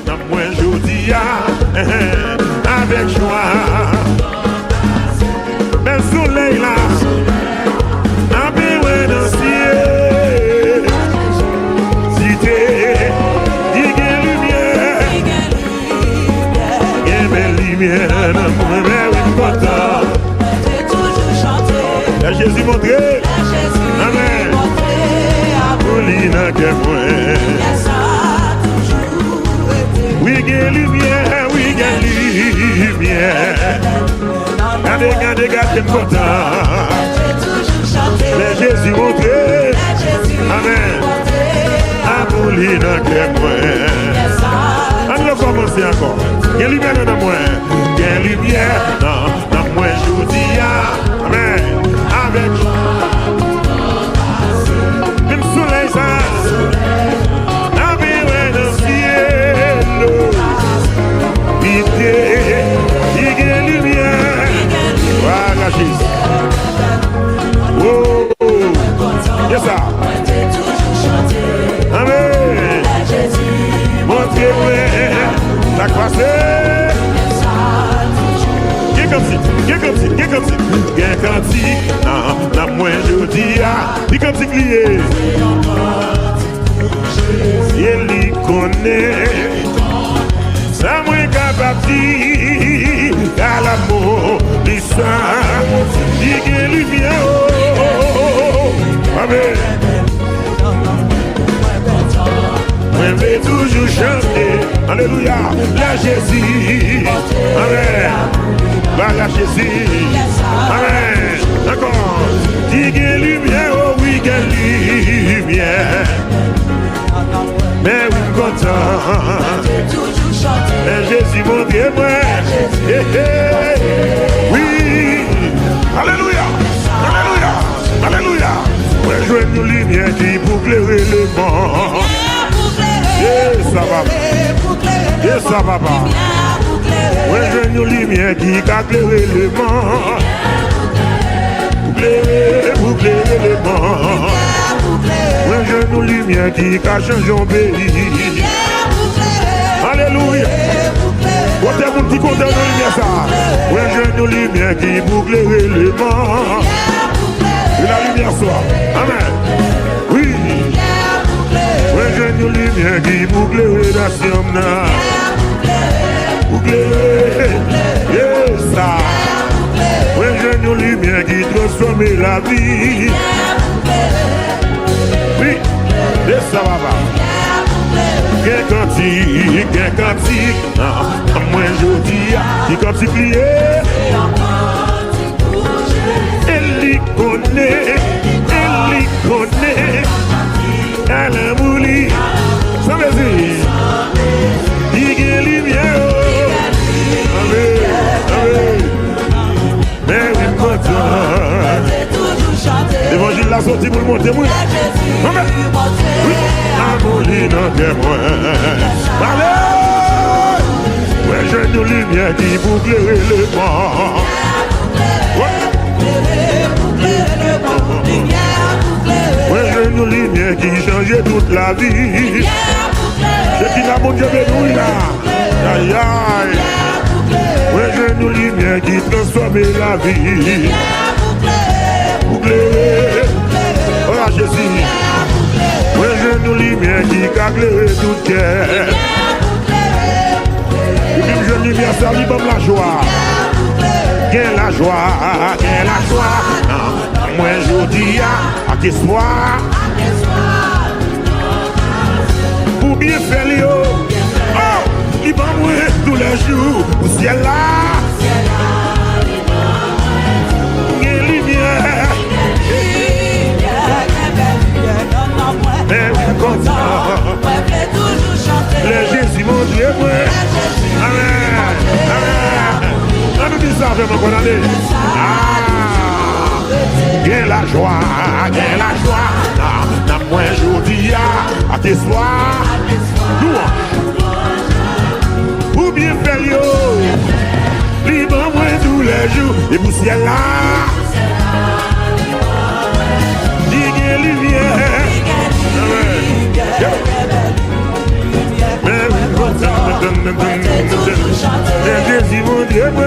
dans moi aujourd'hui avec joie. Mais soleil là, n'a besoin d'un ciel. Si t'es, il y a lumière, il y a belle lumière dans moi, mais oui, content. La Jésus montré, amen. Paulina que moi. Oui, il y a lumière, oui, il y a lumière. Regardez, regardez, content. La Jésus montré, amen. Paulina que moi. On va commencer encore. Il y a lumière dans moi. Il y a lumière dans moi, je vous dis, amen. Avec le soleil, ça, avec le ciel, pitié, il y a lumière. Voilà, Jésus. Oh, yes, ça. Amen. Montrez-moi la croisée. Comme si, dans moi je dis, dis comme si crié. Il y connaît, ça moi capable à l'amour, l'histoire, il y a lumière, amen. Moi je vais toujours chanter, alléluia, la Jésus, amen. La Jésus, amen. D'accord. Dis qu'il y a lumière, oh oui, qu'il y a lumière. Mais oui, content. Mais Jésus, mon Dieu, moi. Oui. Alléluia. Alléluia. Alléluia. Moi, je veux une lumière qui pour éclairer le monde. Yes, ça va. Yes, ça va pas. Ouais, je une lumière qui a éclairé le monde. Pour éclairer le monde. Ouais, je une lumière qui a changé un pays. Alléluia. Côté mon petit côté de lumière ça. Ouais, je une lumière qui pour éclairer le monde. Et la lumière soit. Amen. Oui. Ouais, je une lumière qui pour éclairer la nation. Yes, ça. Oui, j'ai une lumière qui transforme la vie. Oui, et ça va. Qu'un cantique, moi je dis, qui comme si plié. Elle y connaît, elle a mouli, ça veut dire, il y a lumière. Mais oui, content. L'évangile l'a sorti pour le monter, oui. Amen. Oui, Amoulina que moi. Allez. Ouais, j'ai une lumière qui pour éclairer le monde. Ouais, j'ai une lumière qui changeait toute la vie. C'est qui n'a mon Dieu béni là. Aïe aïe. Ouais, j'ai une lumière qui transforme la vie. Bouclé. Oh là, Jésus. Ouais, j'ai une lumière qui a éclairé tout cœur. Et puis, j'ai une lumière, ça lui donne la joie. Quelle la joie, quelle la joie. Moi, je dis à qui soit. Pour bien faire les hauts. Oh, il va mourir tous les jours. Au ciel là. Quelle lumière. Mais oui, content. Les Jésus, mon Dieu, moi. Amen. Amen. On nous dit ça, vraiment, qu'on a dit. Gain la joie, gain la joie. N'a moins aujourd'hui à tes soirs. Louange. Ou bien faire yo. Libre moins tous les jours. Et pour ciel là. Digue lumière. Mais oui, et moi.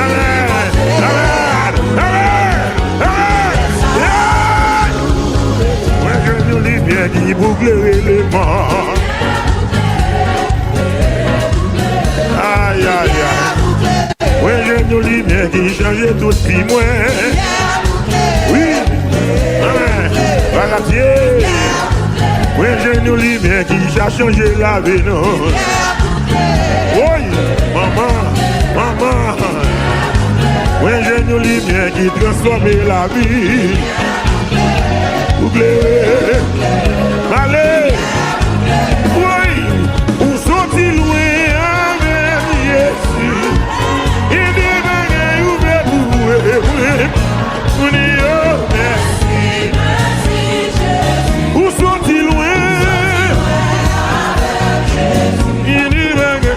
Amen. Amen. Amen. Amen. Moi, je nous lis bien qui boucle les morts. Aïe, aïe, aïe. Moi, je nous lis bien qui change tout ce qui moi. Oui. Amen. Bagatier. Oui, je nous lis bien qui a changé la vie, non. Oui, maman, maman. Oui, je nous lis bien qui transforme la vie. Oubliez, allez. Oui, on sortit loin avec Jésus. Il est venu ouvrir pour vous. Où sont-ils loin? Il est venu.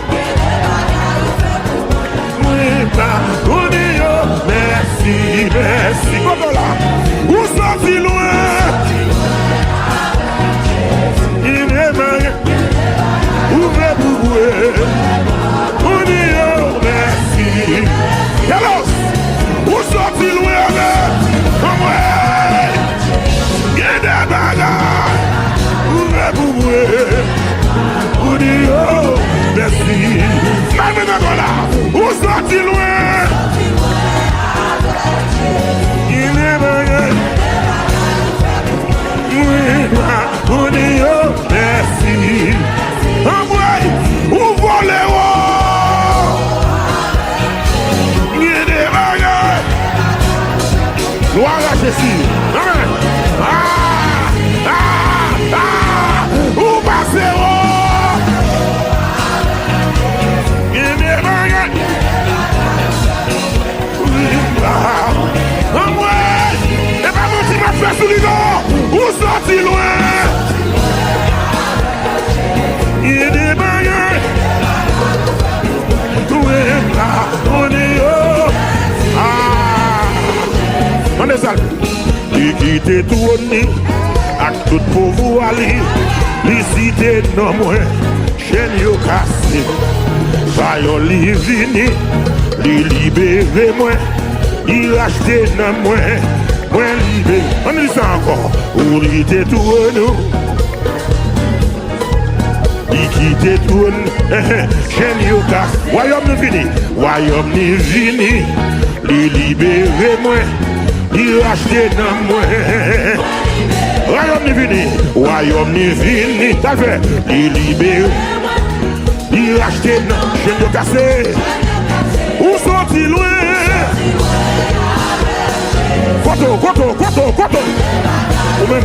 Merci, merci. Où sont-ils loin? Il est venu. Ouvrez pour vous. Merci. Alors, où sont-ils loin? Il y a des bagarres. Ouvrez pour vous. Merci. Maintenant là, où sont-ils loin? Il est venu. Merci. Envoyez, ouvrez-les. Il y a des bagarres. Gloire à Jésus. Amen. Où passez-vous? Il y a des bagarres. Et pas mon petit m'a fait sous l'idon. Où sont-ils loin? Il y a des bagarres. On est salé. Il quitte tout à tout pour vous aller. Les cités non moins. Chaîne yo cassé. Vaillons li vini. Li libéré moi. Il acheté non moins. Moins libéré. On dit ça encore. Ou li quitte tout nous. Il quitte tout. Chaîne yo cassé. Royaume ni fini. Royaume ni fini. Li libéré moi. Il acheté dans moi. Royaume ni fini. Royaume ni fini. Ça fait. Il libéré. Il acheté dans. Chaîne yo cassé. Où sont-ils loin? Koto. Ou même,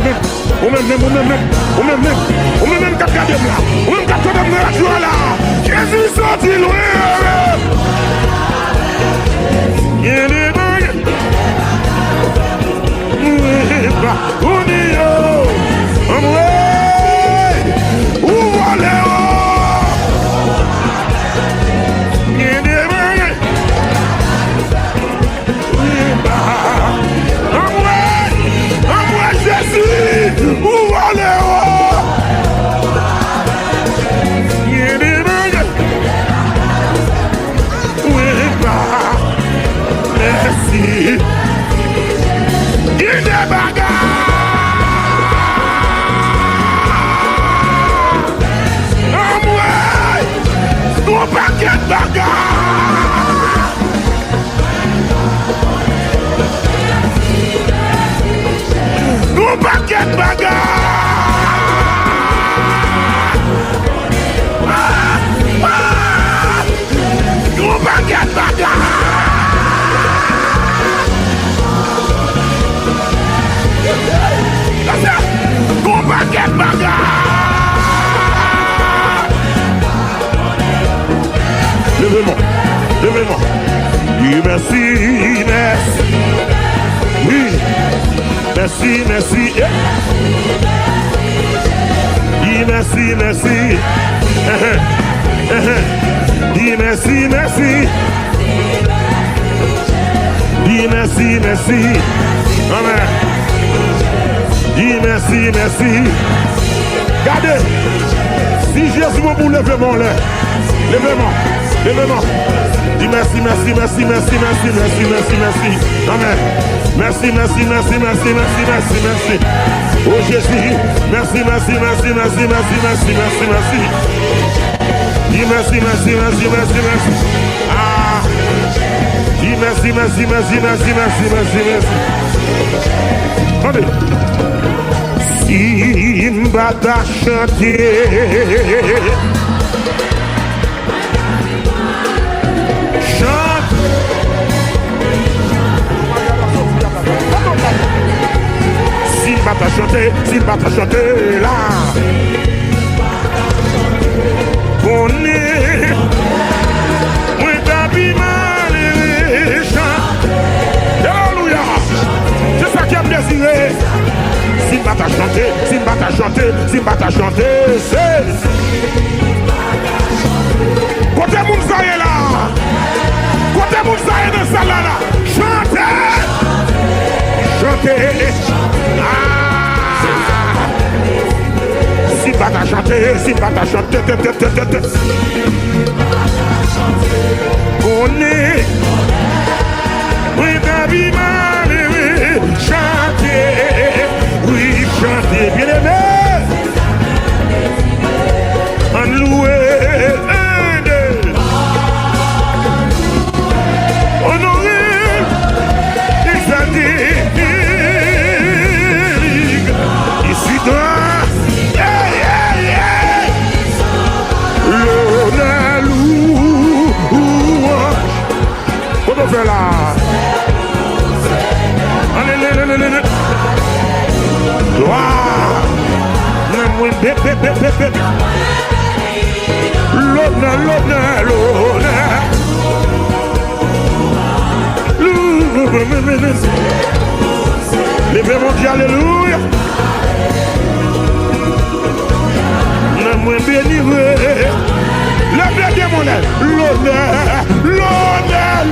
qu'à garder là. Ou même qu'à garder là, tu vois là. Jésus sorti loin. Il est loin. On est où allez-vous? Où allez-vous? Merci. Il est bagarre. Nous paquet de bagarre. Nous paquet de bagarre. Nous paquet de bagarre. Nous paquet de bagarre. Levez-moi. Oui, merci. Oui, merci. Oui, merci. Oui, merci. Oui, merci. Amen. Oui, merci. Regardez. Si Jésus vous levez-moi là. Levez-moi. merci, merci, merci, merci, merci, merci, merci, merci. Amen. Merci, merci, merci, merci, merci, merci, merci. Oh Jésus, merci, merci, merci, merci, merci, merci, merci, merci. Dis merci, merci, merci, merci, merci. Ah. Dis merci, merci, merci, merci, merci, merci, merci. Attendez. Simba t'a chanté. Chante. Simba t'a chanté, Simba t'a chanté là. On est, on t'habille mal et chante. Alléluia. C'est ça qui a désiré. Simba t'a chanté, Simba t'a chanté, Simba t'a chanté. C'est. Côté Mounsaïe là. Côté Mounsaïe dans sa là. Chantez. Chantez. Ah. Simba t'a chanté, Simba t'a chanté. On est. Oui, David malheureux. Chantez. Oui, chantez. Bien aimé. En loué. Honoré. Exalté. Ici dans. Comment faire là? Allez. Gloire. L'honneur. Levez-moi, alléluia. Moi béni, levez mon aile, l'honneur,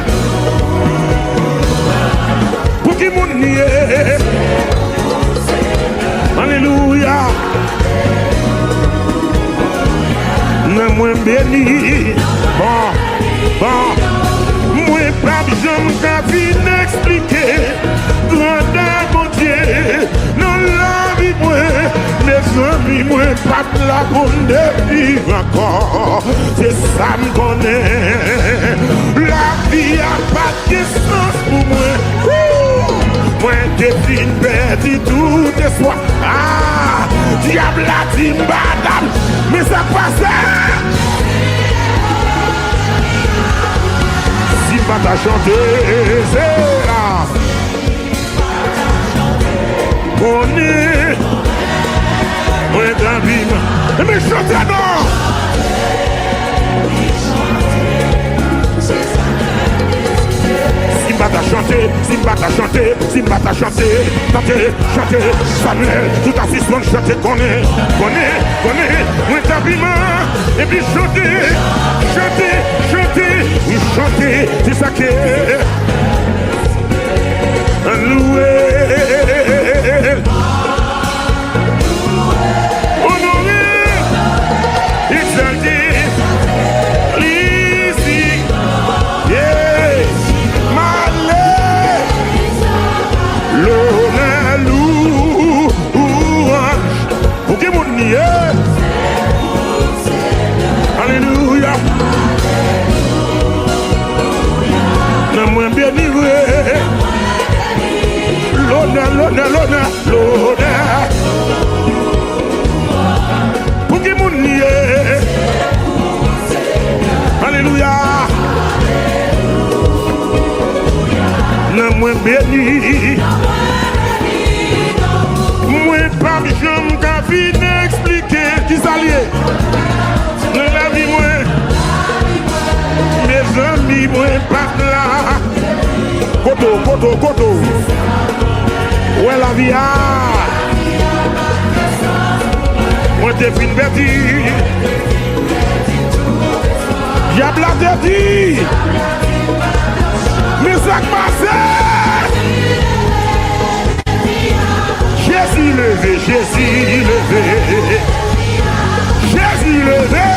pour qui mon nié, alléluia, moi béni, bon, moi pas besoin de expliquer, grandeur mon Dieu, non la vie moi. Mes amis, moi, pas de la bonne vivre encore. C'est ça me connaît. La vie a pas de sens pour moi. Moi, j'ai fini perdu tout espoir. Ah, diable a dit madame, mais ça passe. Si pas t'a chanté, c'est là. On est. Ouais, David, mais chantez non! Simba t'a chanté, Simba t'a chanté, Simba t'a chanté, chanté, Samuel, tout à fait son chanté, connaît, ouais, David, et puis chanter, oui, chanter, c'est ça qui est. Loué. Alléluia. Moi bien livré. L'honneur. Pour qui mon nié. Alléluia. Moi béni. Moi pas jamais qu'à finir expliquer qui s'allie. La vie moi. Mes amis moi pas là. Koto. Où est la vie? Moi t'es fin bêtise. Diable a dit. Mais ça passe. Jésus levé. Jésus levé.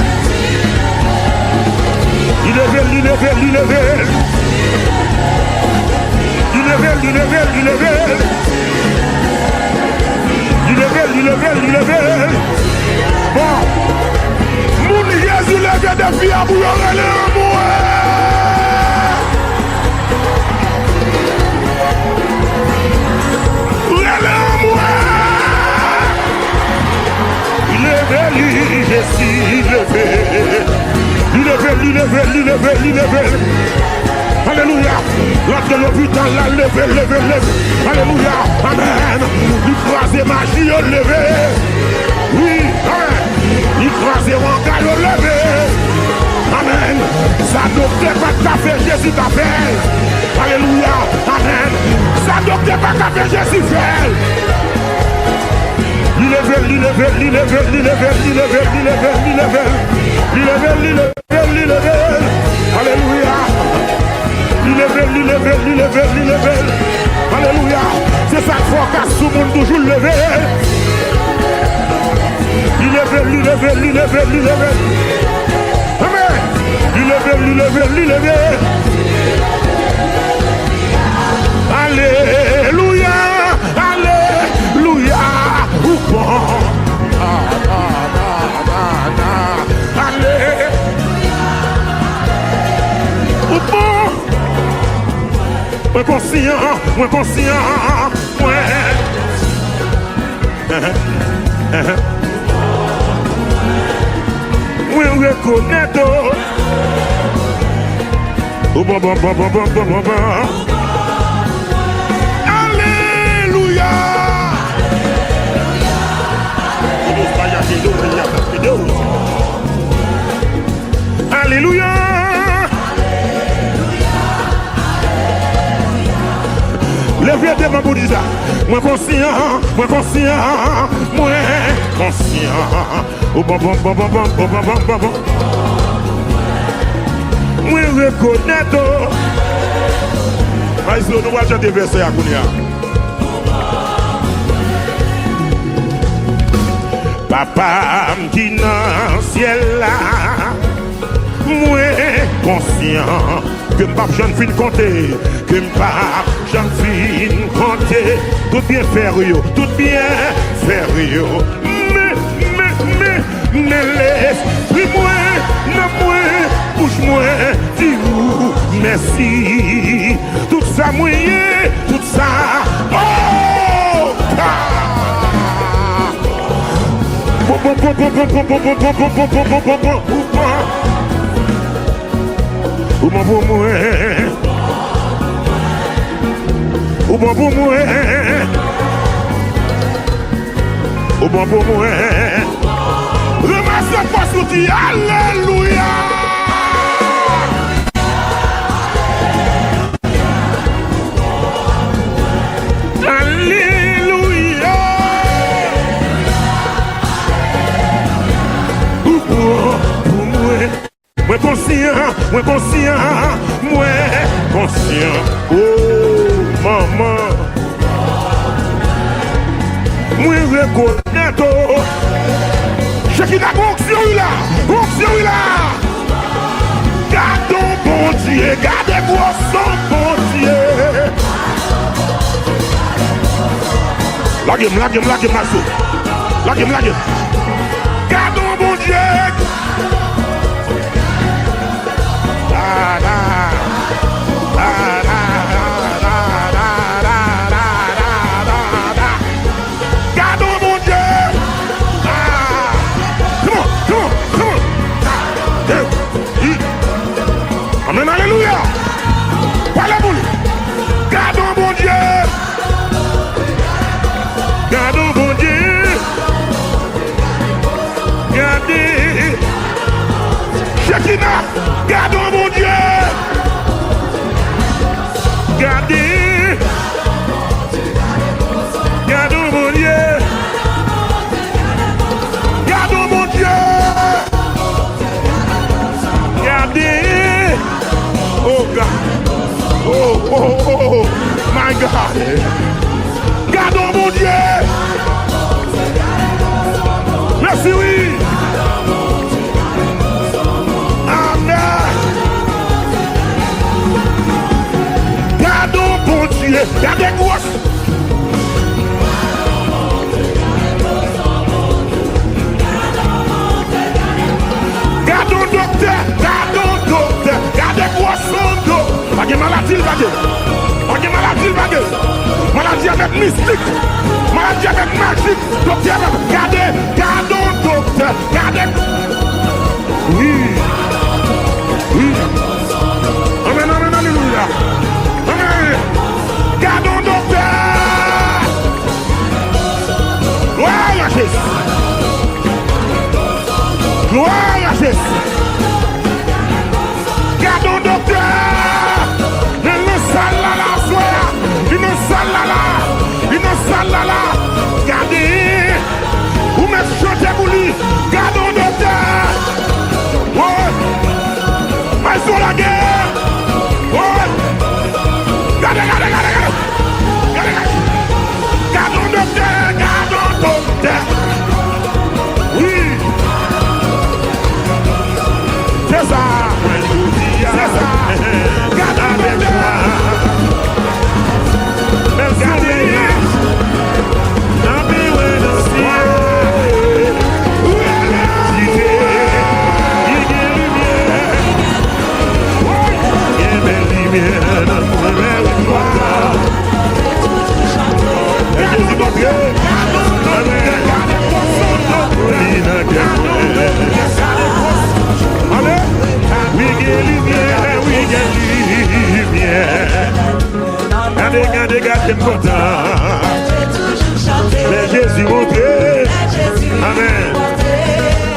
Il est Bon, mon Jésus lève des filles à bouillon, je suis levé. Alléluia. L'autre de l'hôpital l'a levé. Alléluia. Amen. Il croise magie, levé. Oui, amen. Il croise mon galop, levé. Amen. Ça docteur pas qu'à faire Jésus t'appelle. Alléluia. Amen. Ça docteur pas qu'à faire Jésus fait. Alléluia. Alléluia. C'est ça qu'il faut qu'à tout le monde toujours lever. Amen. Alléluia. Alléluia. Allez. Moi conscient. Oui, reconnaître. Alléluia. Alléluia. Levez des mains pour dire ça. Moi conscient. Moi reconnaître. Nous allons chanter verset à Kounia. Papa qui dans le ciel là, moi conscient que m'pas jeune fin compter, que m'pas jeune fin compter, tout bien faire yo, mais laisse moi, non moi, bouge moi, dis-vous merci, tout ça mouillé, tout ça, oh, ramasse pas sous alléluia. Alléluia. Moi conscient, oh maman, moi reconnaître, je qui n'a onction là, gardons bon Dieu, gardez-moi son bon Dieu. La game, gardons bon Dieu. Gardons mon Dieu. Come on. Amen, alléluia. Voilà boule. Gardons mon Dieu. Gardez. Shekina. Gardons mon Dieu. Gardez mon Dieu. Gardons mon Dieu. Gardez. Oh God. Oh, my God. Gardons mon Dieu. Merci, oui. Amen. Gardez grosse. Gardons docteur, gardez grosse son dos. Pas de maladie, pas de maladie, pas de maladie avec mystique, maladie avec magique. Docteur, gardons docteur, gardez. Oui. Amen, amen, alléluia. Amen. Gardons docteur. Gloire à Jésus. Gloire à Jésus. Gardons docteur. Il nous salala, soya. Il nous salala. Gardez. Vous me chantez pour lui. Gardons docteur. Ouais. Mais sur la guerre. Ouais. Gardez. Gardons docteur. Oui. C'est ça. Gardons docteur. Regardez content. Mais Jésus montré. Amen.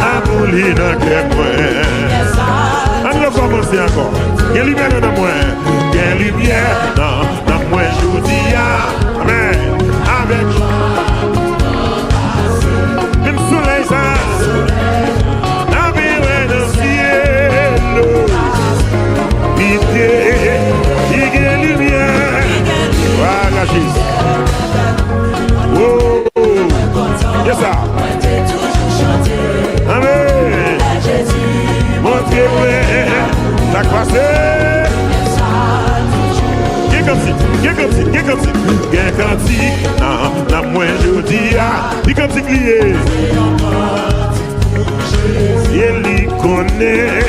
Abouli dans le on va commencer encore. Il y a lumière dans moi. Il y a lumière dans moi. Je vous dis amen. Avec même soleil ça. Avec le ciel. Il y a lumière. Voilà Jésus. Oh, c'est ça. Amen. Montrez-moi la croisée. Qu'est comme si. La moins je dis il comme si lié. Il y connaît.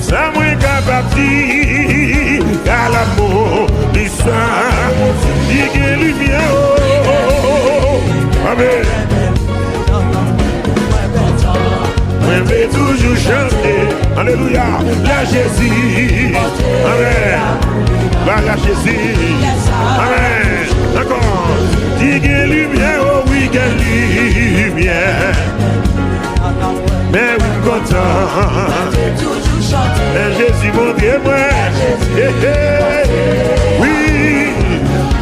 Ça moins capable car l'amour du sang, il y a lumière. Amen. Je vais toujours chanter. Alléluia. La Jésus. Amen. La Jésus. Amen. D'accord. Il y a lumière. Oh oui, il y a lumière. Mais oui, content. Et Jésus mon Dieu, moi. Oui.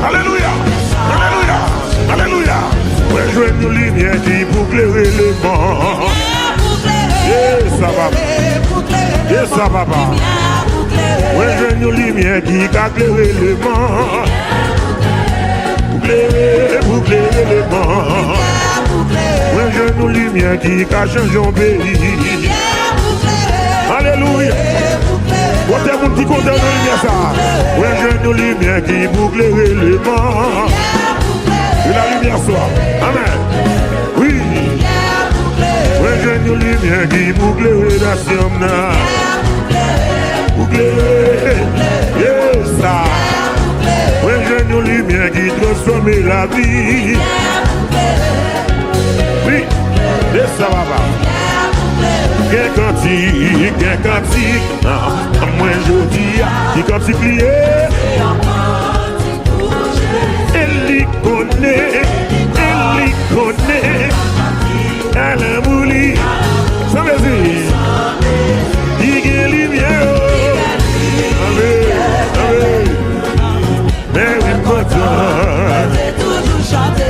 Alléluia. Alléluia. Alléluia. Ouais, je veux une lumière qui pour éclairer le monde. Yes, ça va. Yes, ça va. Ouais, je veux une lumière qui va éclairer le monde. Pour éclairer le monde. Ouais, je veux une lumière qui va changer un pays. Alléluia. Quand est-ce qu'on dit qu'on a une lumière ça? Ouais, j'ai une lumière qui pour éclairer le monde. Et la lumière soit. Amen. Oui. Ouais, j'ai une lumière qui pour éclairer la sienne. Pour éclairer. Yes, ça. Ouais, j'ai une lumière qui transforme la vie. Oui. Yes, ça va. Qu'un cantique, moi je dis, qui cantique lié. Elle y connaît, elle a mouli, ça veut dire, il y a lumière. Amen. Mais oui, content.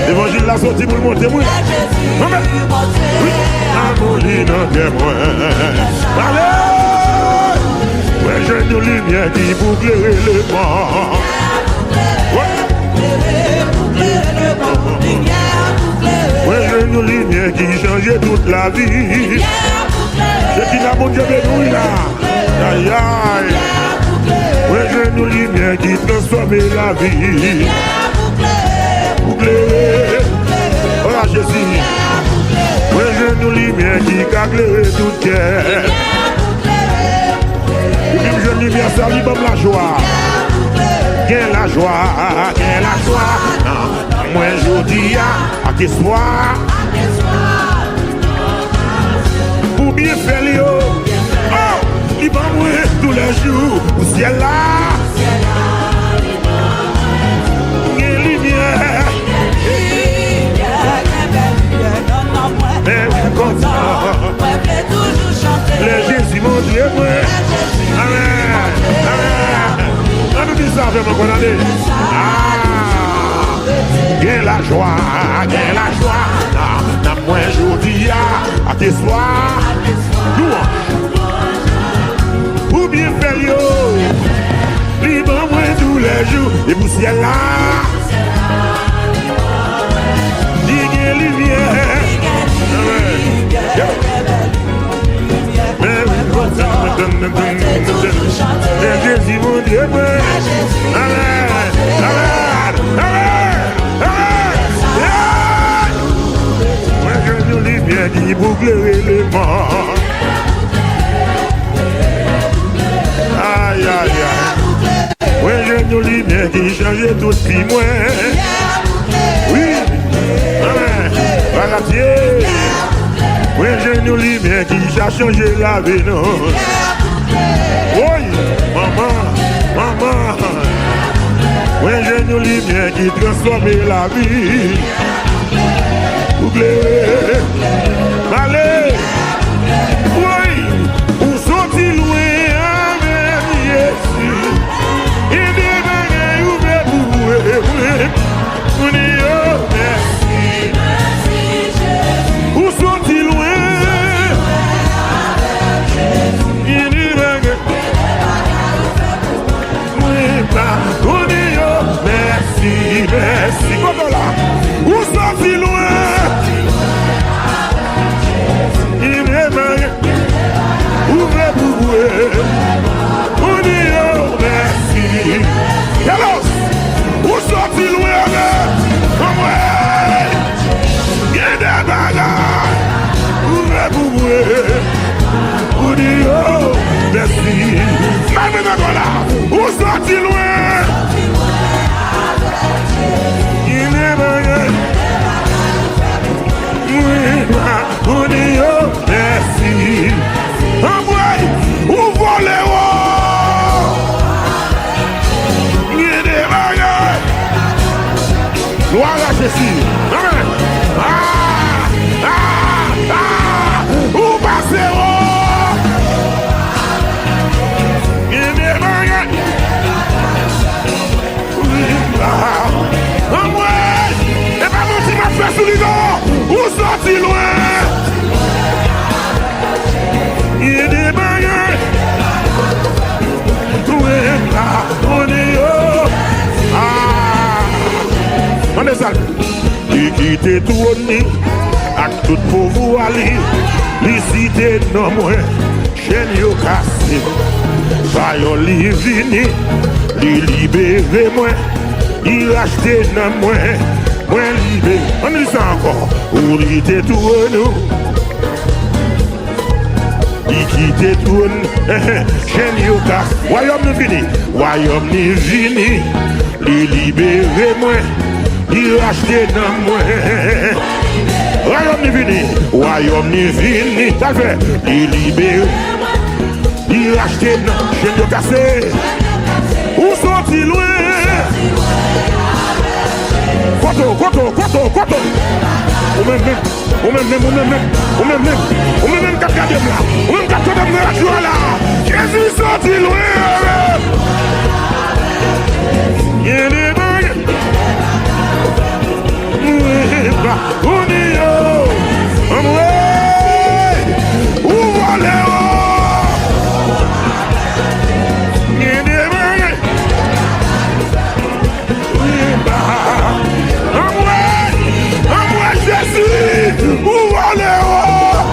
L'évangile l'a sorti pour le monter, oui. Amen. Oui. Amouli dans tes moyens. Allez! Ouais, j'ai une lumière qui pour éclairer le monde. Ouais, j'ai une lumière qui change toute la vie. C'est qui n'a bon Dieu de nous là. Aïe aïe. Ouais, j'ai une lumière qui transforme transformer la vie. Boucler, voilà Jésus. Oui, je nous lumière qui cagle tout cœur. Et même je lumière, ça lui donne la joie. Gain la joie, gain la joie. Moi, je dis à quel soir. Pour bien faire les hauts. Oh, il va mourir tous les jours. Au ciel là. Gain lumière. Mais comme ça. Les Jésus, mon Dieu, moi. Amen. Amen. On nous dit ça vraiment qu'on a dit. Gain la joie, gain la joie. N'a moins aujourd'hui à tes soirs. Ou bien faire yo. Libre moins tous les jours. Et vous ciel là. Gain lumière. Jésus mon Dieu, amen, amen, amen. Moi je nous lis bien dit boucler les morts. Aïe, aïe, aïe. Moi je nous lis bien qui change tout si moi. Oui, amen, bagatier. Oui, je nous lis bien qui a changé la vie, non. Oui, maman, maman. Oui, je nous lis bien qui transforme la vie. Oubliez, allez. Oui, pour sortir loin avec Jésus. Il dit, ouvrez pour vous. Merci. Pour sortir loin. Merci, merci, comment là? Où sorti loin? Il est bien, ouvrez pour vous. On dit oh, merci. Alors, où sorti loin? Comment? Il y a des bagages. Ouvrez pour vous. On dit oh, merci. Maintenant, voilà. Où sorti loin? Merci. Envoie, ouvre les hauts. Il y a des bagages. Gloire à Jésus. Amen. Où passez haut. Il y a des bagages. Envoie. Et pas mon petit m'a fait sous les dents. Où sorti loin? Il y a des bagages. On est haut. On est sale. Il quitte tout au nid. À tout pour vous aller. Les cités non moins. Chaîne yo cassé. Fayon li vini. Li libéré moi. Il racheté non moins. Moins libéré. On dit ça encore. Ou quitte tout au nous. Il quitte tout, chaîne yoka, royaume ni fini, royaume ni fini, il libéré moi, il racheté dans moi. Royaume ni fini, ça fait, il libéré, il racheté dans chaîne yoka c'est, où sont-ils loin? Koto. Ou même, qu'à garder là. Ou même qu'à garder la joie là. Jésus sorti loin. Il y a des bagages. On y est. Où va les hauts? Il y a des bagages. Jésus, où va les hauts?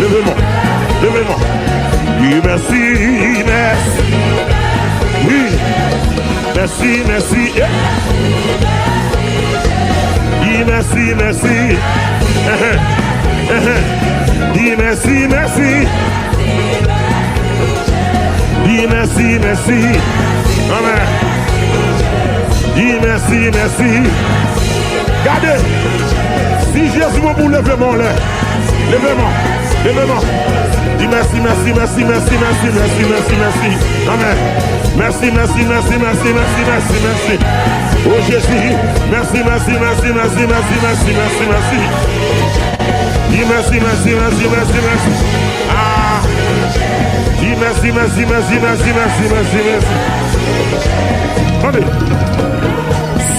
levez-moi. Levez-moi. Oui, merci, merci. Oui. Merci, merci. Oui, merci, merci. Oui, merci, merci. Oui, merci, merci. Amen. Oui, merci, merci. Regardez. Si Jésus m'a pour levez-moi là. Levez-moi. Levez-moi. Dis merci, merci, merci, merci, merci, merci, merci, merci. Amen. Merci, merci, merci, merci, merci, merci, merci. Oh Jésus. Merci, merci, merci, merci, merci, merci, merci, merci. Dis merci, merci, merci, merci, merci. Ah. Dis merci, merci, merci, merci, merci, merci, merci. Attendez.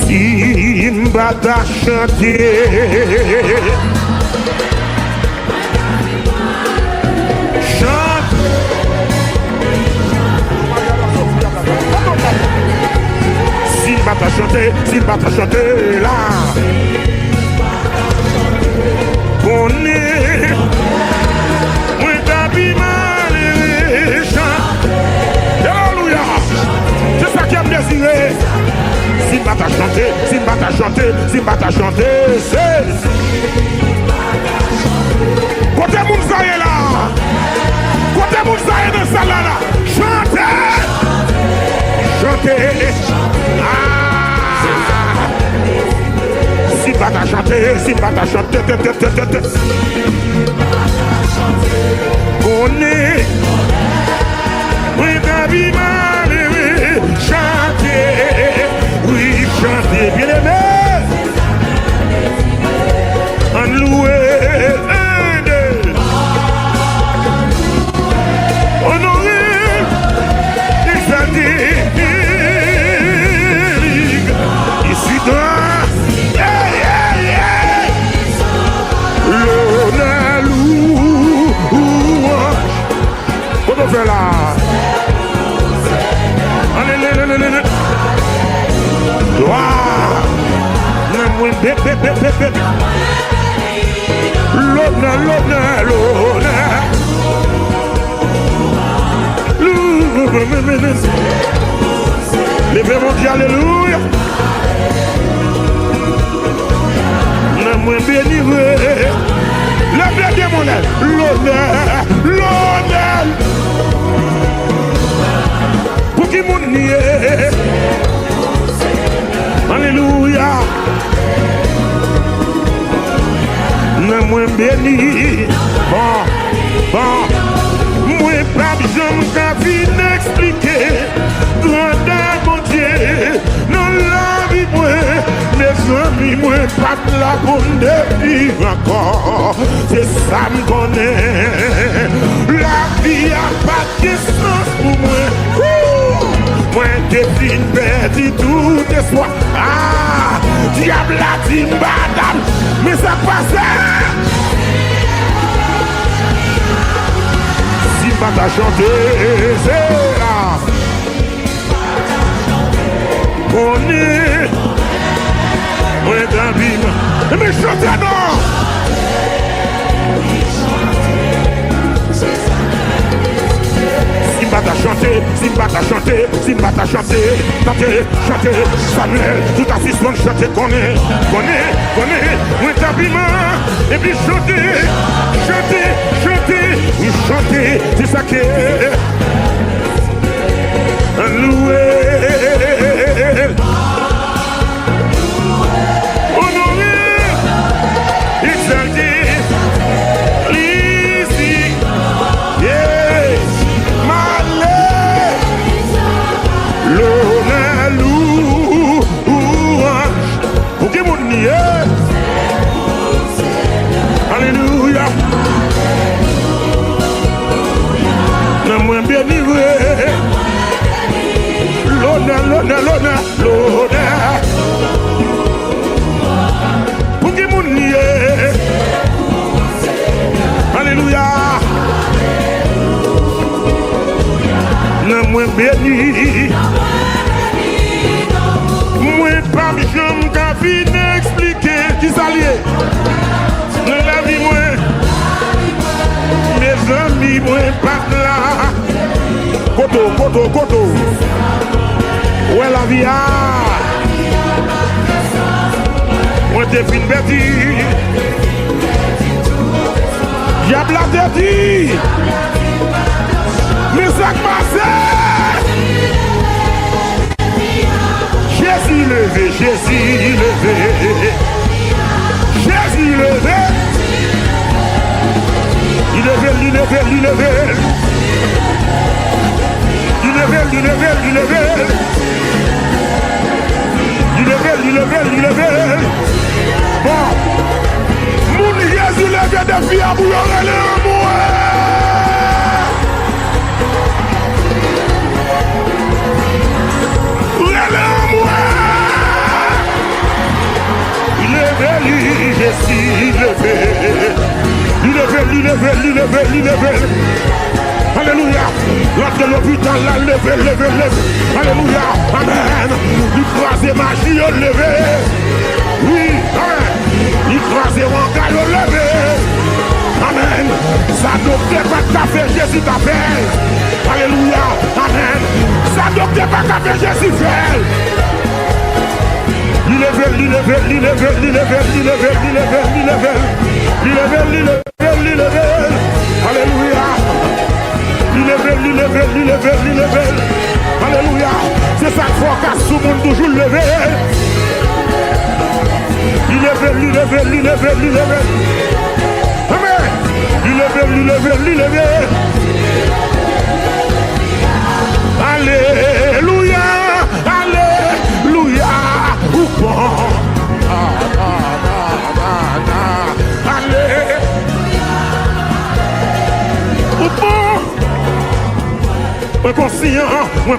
Simba t'a chanté. Chante. Simba t'a chanté, Simba t'a chanté là. On est. Moi t'habilles mal et chante. Alléluia. C'est ça qui a me désiré. Simba t'a chanté, Simba t'a chanté, Simba t'a chanté, c'est. Côté Mounsaïe là, côté Mounsaïe de Salana, chantez, chantez, ah. Simba t'a chanté, Simba t'a chanté, on est, oui, David mal aimé, chantez. Oui, chantez, bien aimé. En loué, honoré, exalté. Ici dans l'honneur, louange. Comment on fait là? Allez. L'honneur, levez-moi, dis alléluia. Moins béni, levez mon aile. L'honneur. Pour qui mon nier. Alléluia. Moins béni. Bon. Moi, pas besoin de vie n'expliquer. Grandeur, mon Dieu. Non, la vie, moi. Mes amis, moi, pas de la bonne de vivre encore. C'est ça, me connaît. La vie a pas de sens pour moi. Moi, défine, perdu tout espoir. Ah, diable a dit, madame, mais ça passe. Simba t'a chanté, c'est là. On est, moi, David, mais chantez non. Simba t'a chanté, Simba t'a chanté, Simba t'a chanté, chanté, Samuel, tout assistant chanté, connaît, moi t'habillement, et puis chanter, oui chanter, c'est ça qui est, loué, honoré, exalté, alléluia. Non, moins bien livré. L'honneur. Pour qui mon nier. amis, moi, pas là. Koto. Où est la vie? Moi, t'es fin bêtise. Diable a dit. Mais ça passe. Jésus levé. Jésus levé. Il levé. Bon. Mon Jésus levé de filles à bouillon et l'amour. Il levé. Alléluia. L'autre de l'hôpital l'a levé. Alléluia. Amen. Il croisait magie, il levé. Oui, amen. Il croisait Wanga, il levé. Amen. Ça docteur pas qu'à faire Jésus t'appelle. Alléluia. Amen. Ça docteur pas qu'à faire Jésus fait. Il levé. Alléluia. Il levé. Alléluia. C'est ça qu'il faut qu'à tout le monde toujours levé. Il levé. Amen. Il levé. Alléluia. Ou bon. Moi conscient, moi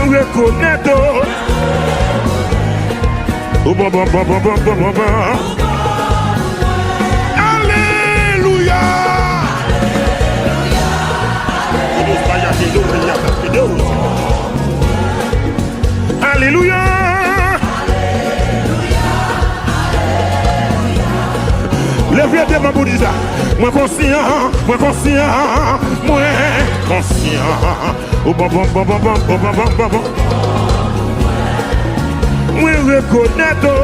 reconnaître. Alléluia. Alléluia. Levez des mains pour dire ça. Moi conscient. Oh bon. Moi reconnaître.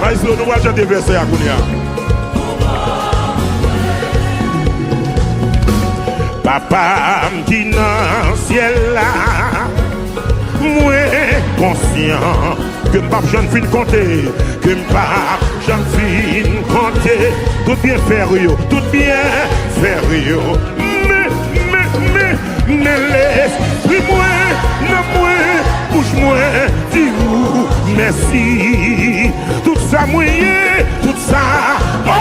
Maïs, nous va chanter verset à Kounia. Papa qui dans le ciel là. Moi conscient que m'pas jeune fin compter, que m'pas jeune fin compter, tout bien faire yo, mais laisse, moi, bouge moi, dis-vous merci, tout ça mouillé, tout ça, oh,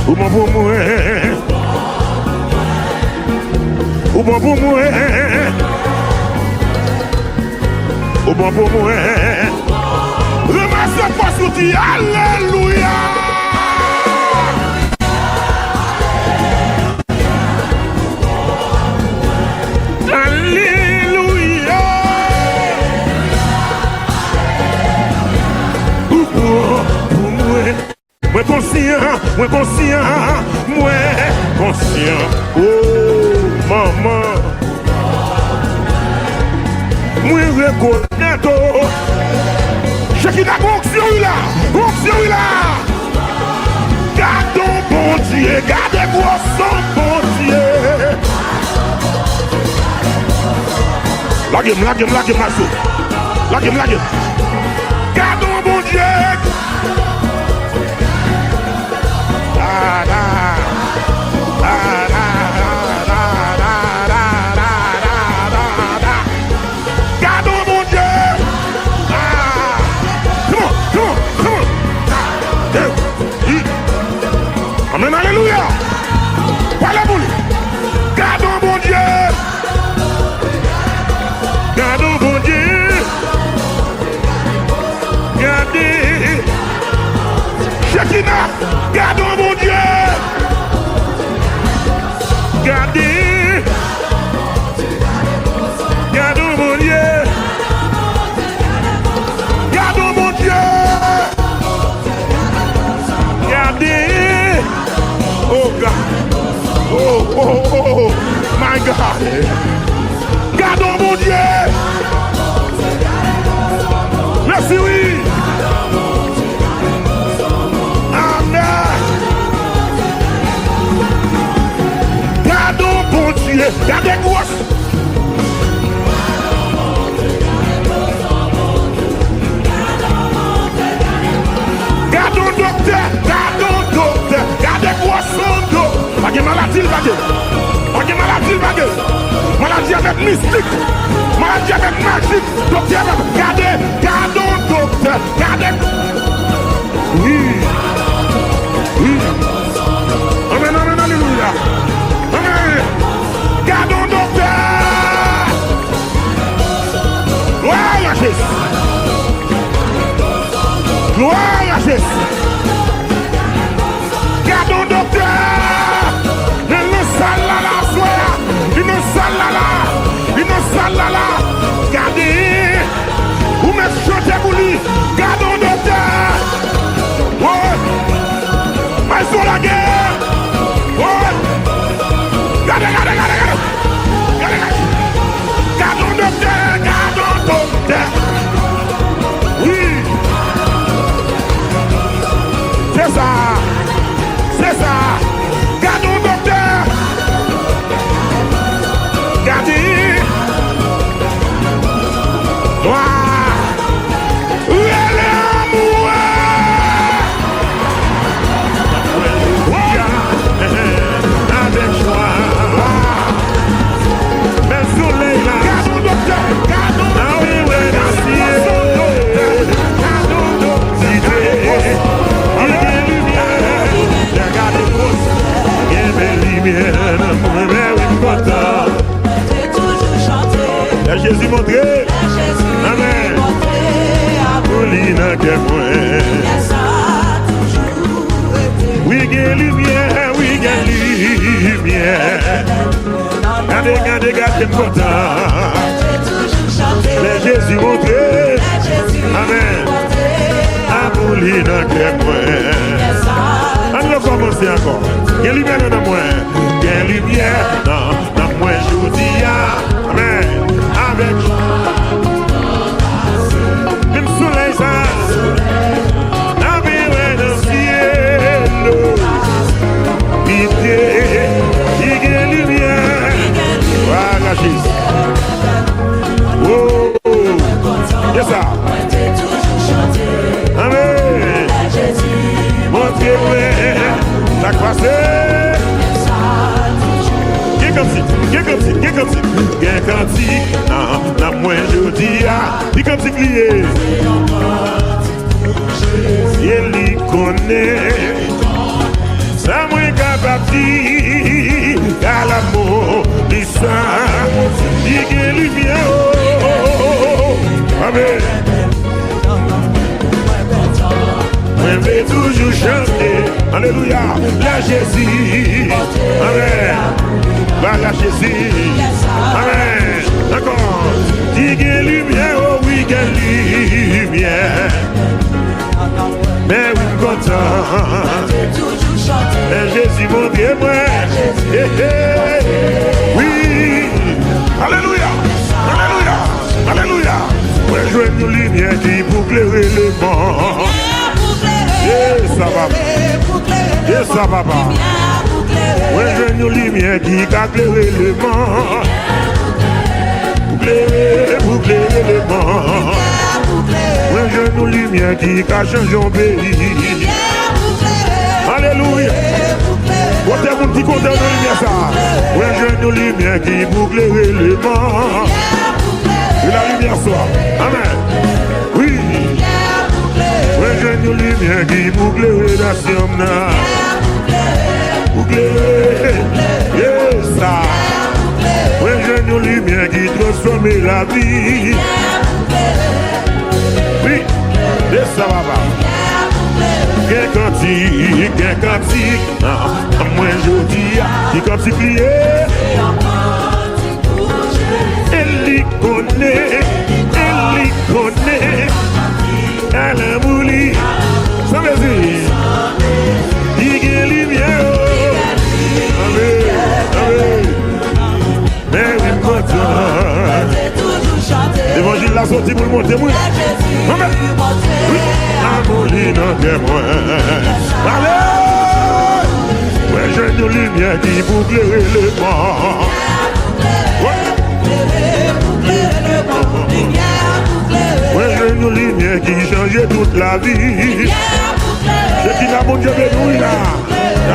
ou bon pour moi, ou bon pour moi, ou bon pour moi. Ramasse pas souti, alléluia. Alléluia. Ou pour moi. Moi conscient, oh maman, moi reconnaître, je qui n'a fonction là, gardons bon Dieu, gardez-moi son bon Dieu. La game, gardons bon Dieu. Gardons mon Dieu. Come on. Amen, alléluia. Parlez pour lui. Gardons mon Dieu. mystique, maladie avec magique, docteur avec, gardons docteur, gardez. Oui. Amen, amen, alléluia. Amen. Gardons docteur. Gloire à Jésus. Gloire à Jésus. Gardons docteur. Il nous salala, soya. Il nous salala. Il nous salala. Gardez. Ou me chanter pour lui. Gardons docteur. Ouais. Mais sur la guerre. Ouais. Gardez. Gardons docteur. Gardons docteur. Oui. C'est ça. C'est ça. Gardons docteur. Gardez. Gloire. Où est l'amour? Avec joie. Mais soleil là. Gardons docteur. Gardons docteur. Ah oui, oui, merci. Gardons docteur. Il y a des lumières. Regardez tous. Il y a des lumières. Mais oui, content. J'ai toujours chanté. La Jésus montré. Amen. Pauline que moi. Oui, il y a lumière. Oui, il y a lumière. Regardez, content. Les Jésus montré. Amen. Pauline que moi. On va commencer encore. Il y a lumière dans moi. Il y a lumière dans moi. Je vous dis, amen. Avec le soleil, ça. Avec le ciel. Pitié. Il y a lumière. Voilà, Jésus. Oh. C'est ça. Amen. Montrez-moi la croisée. Qu'est comme si, la moins je dis, il comme si crié. Il y connaît, ça moins capable qu'à l'amour du sang, il y a lumière. Amen. Je vais toujours chanter, alléluia, la Jésus, amen, la Jésus, amen, d'accord, dis qu'il y a lumière, oh oui, qu'il y a lumière, mais oui, content, et Jésus mon Dieu, moi, oui, alléluia, alléluia, alléluia, moi je veux une lumière qui pour éclairer le monde. Yes, ça va. Yes, ça va. Ouais, j'ai une lumière qui a éclairé le monde. Pour éclairer le monde. Ouais, j'ai une lumière qui a changé mon pays. Alléluia. Quand est-ce que tu comptes dans la lumière ça? Ouais, j'ai une lumière qui pour éclairer le monde. Et la lumière soit. Amen. Oui. Ouais, j'ai une lumière qui boucle la sienne. Boucle, yes, ça. Ouais, j'ai une lumière qui transforme la vie. Oui, et ça va. Qu'un cantique, moi je dis, qui comme si plié. Elle y connaît. Elle a voulu, ça veut dire, il y a lumière, amen, mais oui, content, l'évangile l'a sorti pour le monter, oui, amen, oui, amour, non, que moi, allez, ouais, j'ai une lumière qui boucle le monde, ouais, j'ai une lumière qui change toute la vie. C'est qui n'a bon Dieu béni là.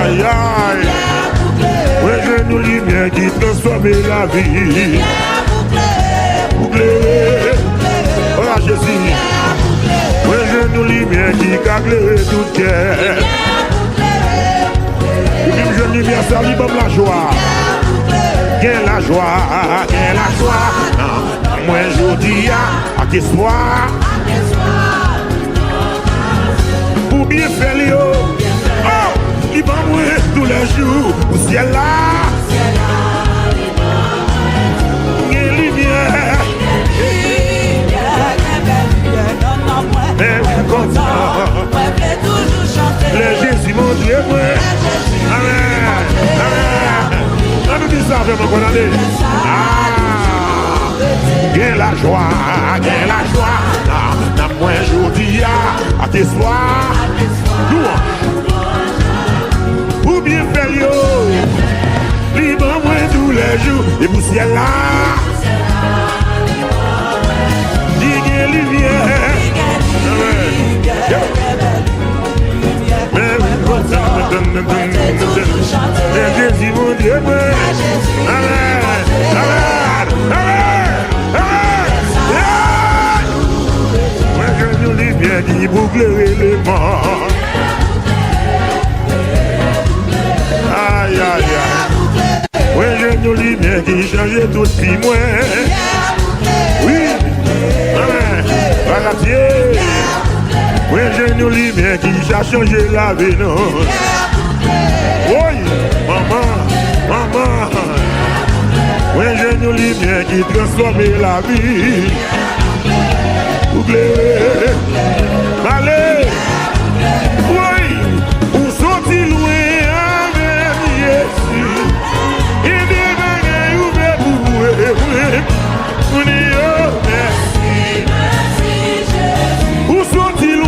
Aïe aïe. Ouais, j'ai une lumière qui transforme la vie. Jésus. Oui, je nous lumière qui cagle tout cœur. Et même je lumière, ça lui donne la joie. Gain la joie, gain la joie. Moi, je dis à tes soirs. Pour bien faire les hauts. Oh, il va mourir tous les jours. Au ciel là. Gain lumière. Les Jésus, mon Dieu, ouais. Amen. Amen. On nous dit ça, vraiment, qu'on a dit. Gain la joie, gain la joie. N'a moins aujourd'hui à tes soirs. Louange. Pour bien faire yo. Libre moins tous les jours. Et pour ciel là. Digue lumière. Jésus, mon Dieu, amen, amen, amen, amen. Moi, je nous lis bien dit pour éclairer les morts. Aïe, aïe, aïe. Moi, je nous lis bien qui change tout ce qui moi. Oui, amen, bagatier. Oui, je nous lis bien qui a changé la vie, non. Oui, maman, maman. Oui, je nous lis bien qui transforme la vie. Oubliez, allez. Oui, on sortit loin avec Jésus. Il devait ouvrir pour vous. On dit, oh, merci. On sortit loin.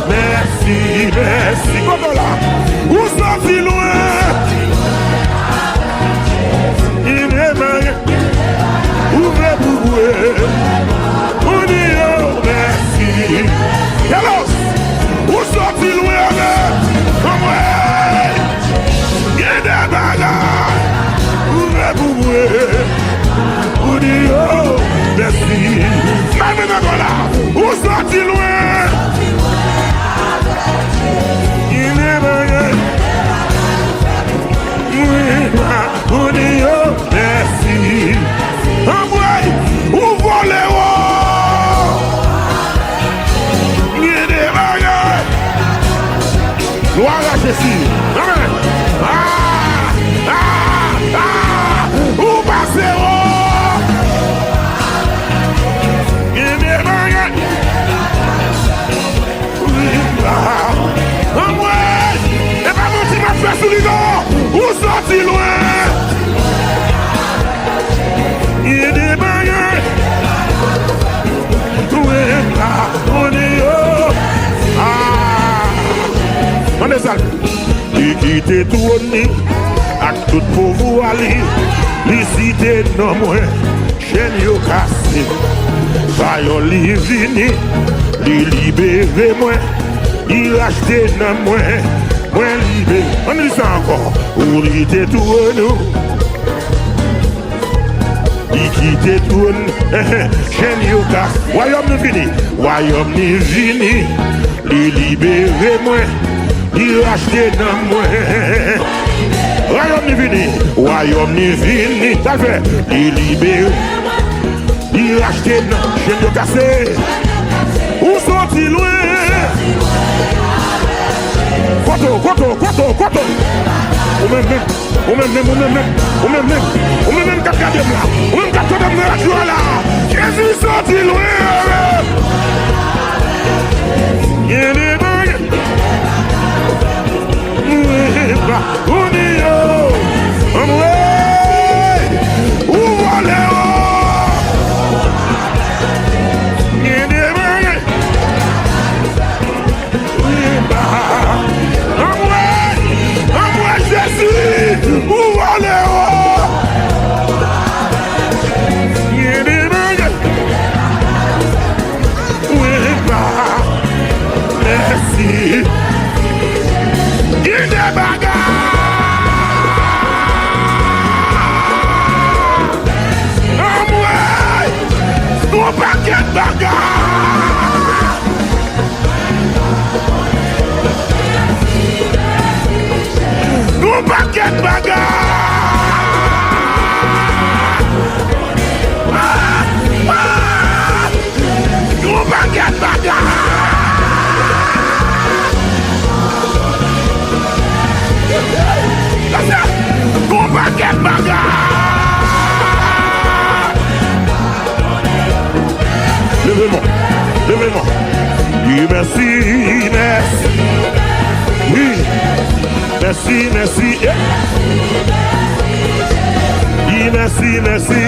Merci, merci. Comment là? Où sorti loin? Il est mal. Ouvrez pour vous. On dit oh, merci. Hello. Où sorti loin? Comment? Il y a des bagarres. Ouvrez pour vous. On dit oh, merci. Maintenant là. Où sorti loin? Merci. Envoyez, ouvrez les hauts. Il y a des bagages. Gloire à Jésus. Amen. Où passez haut. Il y a des bagages. Envoyez. Et pas mon petit m'a fait sous les dents. Où sorti loin? Il y a des bagages. Où est là? On est haut. On est ça. Il quitte tout à tout pour vous aller. Les cités non moins. Chaîne yo cassé. Vaillon li vini. Li libéré moi. Il acheté non moins. Moins libéré. On dit ça encore. Où il était tout nous. Il quitte tout, chaîne yo casse. Royaume ni fini, royaume ni fini. Il libéré moi, il racheté dans moi. Royaume ni fini, royaume ni fini. Ça fait, il libéré, il racheté dans chaîne yo cassé. Où sont-ils loin? Koto. Ou même, qu'à garder là. Ou même qu'à garder là, tu vois là. Jésus sorti loin. Il y a des bagages. On est haut. Où va les hauts? Il y a des bagages. Jésus, où va les hauts? merci. Dis merci, merci.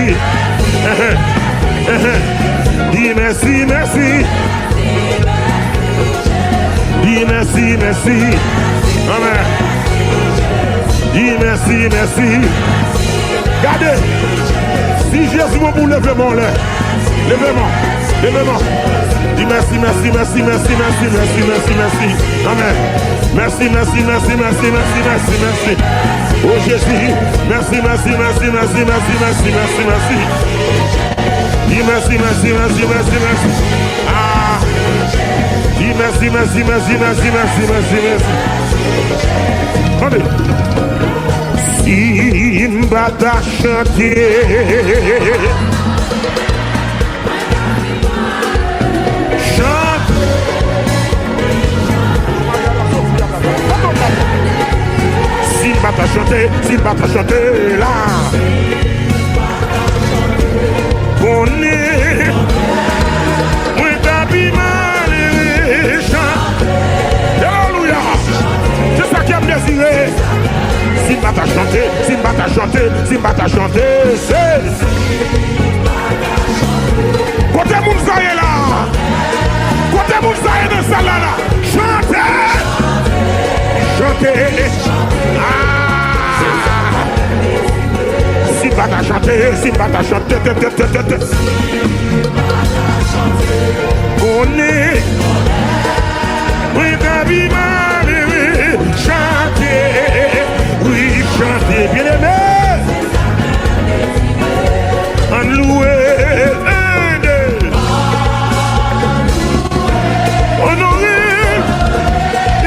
Dis merci, merci. Dis merci, merci. Amen. Dis merci, merci. Regardez. Si Jésus m'a pour levez-moi là. Levez-moi. Levez-moi. Dis merci, merci, merci, merci, merci, merci, merci, merci. Amen. Merci, merci, merci, merci, merci, merci, merci. Oh Jésus. Merci, merci, merci, merci, merci, merci, merci, merci. Dis merci, merci, merci, merci, merci. Ah. Dis merci, merci, merci, merci, merci, merci, merci. Attendez. Simba t'a chanté. Chante. Simba t'a chanté, Simba t'a chanté là. On est. On est alléluia. C'est ça qui a désiré. Simba t'a chanté, Simba t'a chanté, Simba t'a chanté, c'est. Côté Mounsaïe là, côté Mounsaïe dans ça là, chantez, chantez. Ah. Simba t'a chanté, Simba t'a chanté, on est. Oui, David m'a chanter, oui, chanter, bien aimé, en louer, honorer,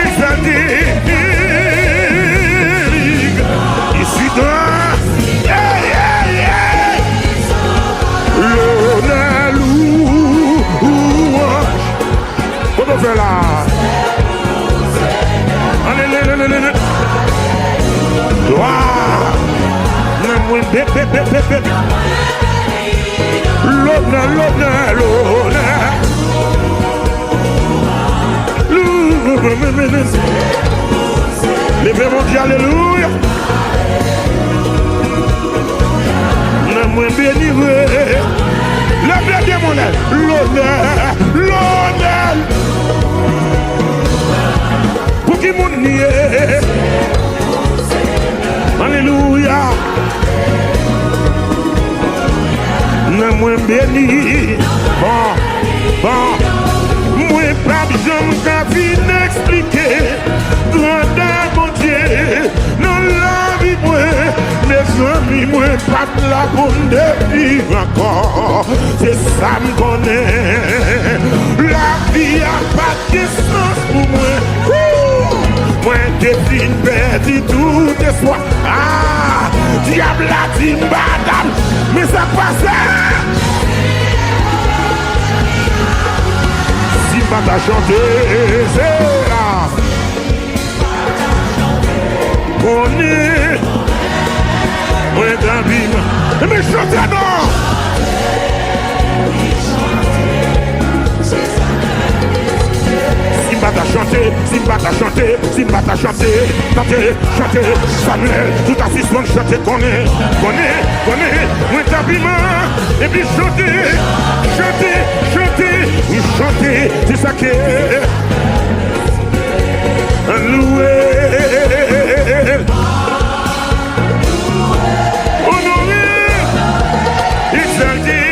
exalter, ici dans, l'honneur, louange, comment faire là? L'honneur, l'honneur, l'honneur. Levez mon Dieu, alléluia. Moi béni, levez bien mon aile. L'honneur, l'honneur. Pour qui mon nier. Alléluia. Moi béni. Bon. Moi pas besoin de vie expliquer. Grandeur mon Dieu. Non la vie moi. Mes amis moi pas de la bonne de vivre encore. C'est ça me connaît. La vie a pas de sens pour moi. Moi défine perdu tout espoir. Ah, diable a dit madame, mais ça passe. Simba t'a chanté, c'est là. On est, on est dans vie. Mais chantez non. Simba t'a chanté, Simba t'a chanté, Simba t'a chanté, chanté, Samuel, tout assistant chanté, connaît, moi t'habillement, et puis chanter, oui chanter, c'est ça qui est, louer, honorer, exalter.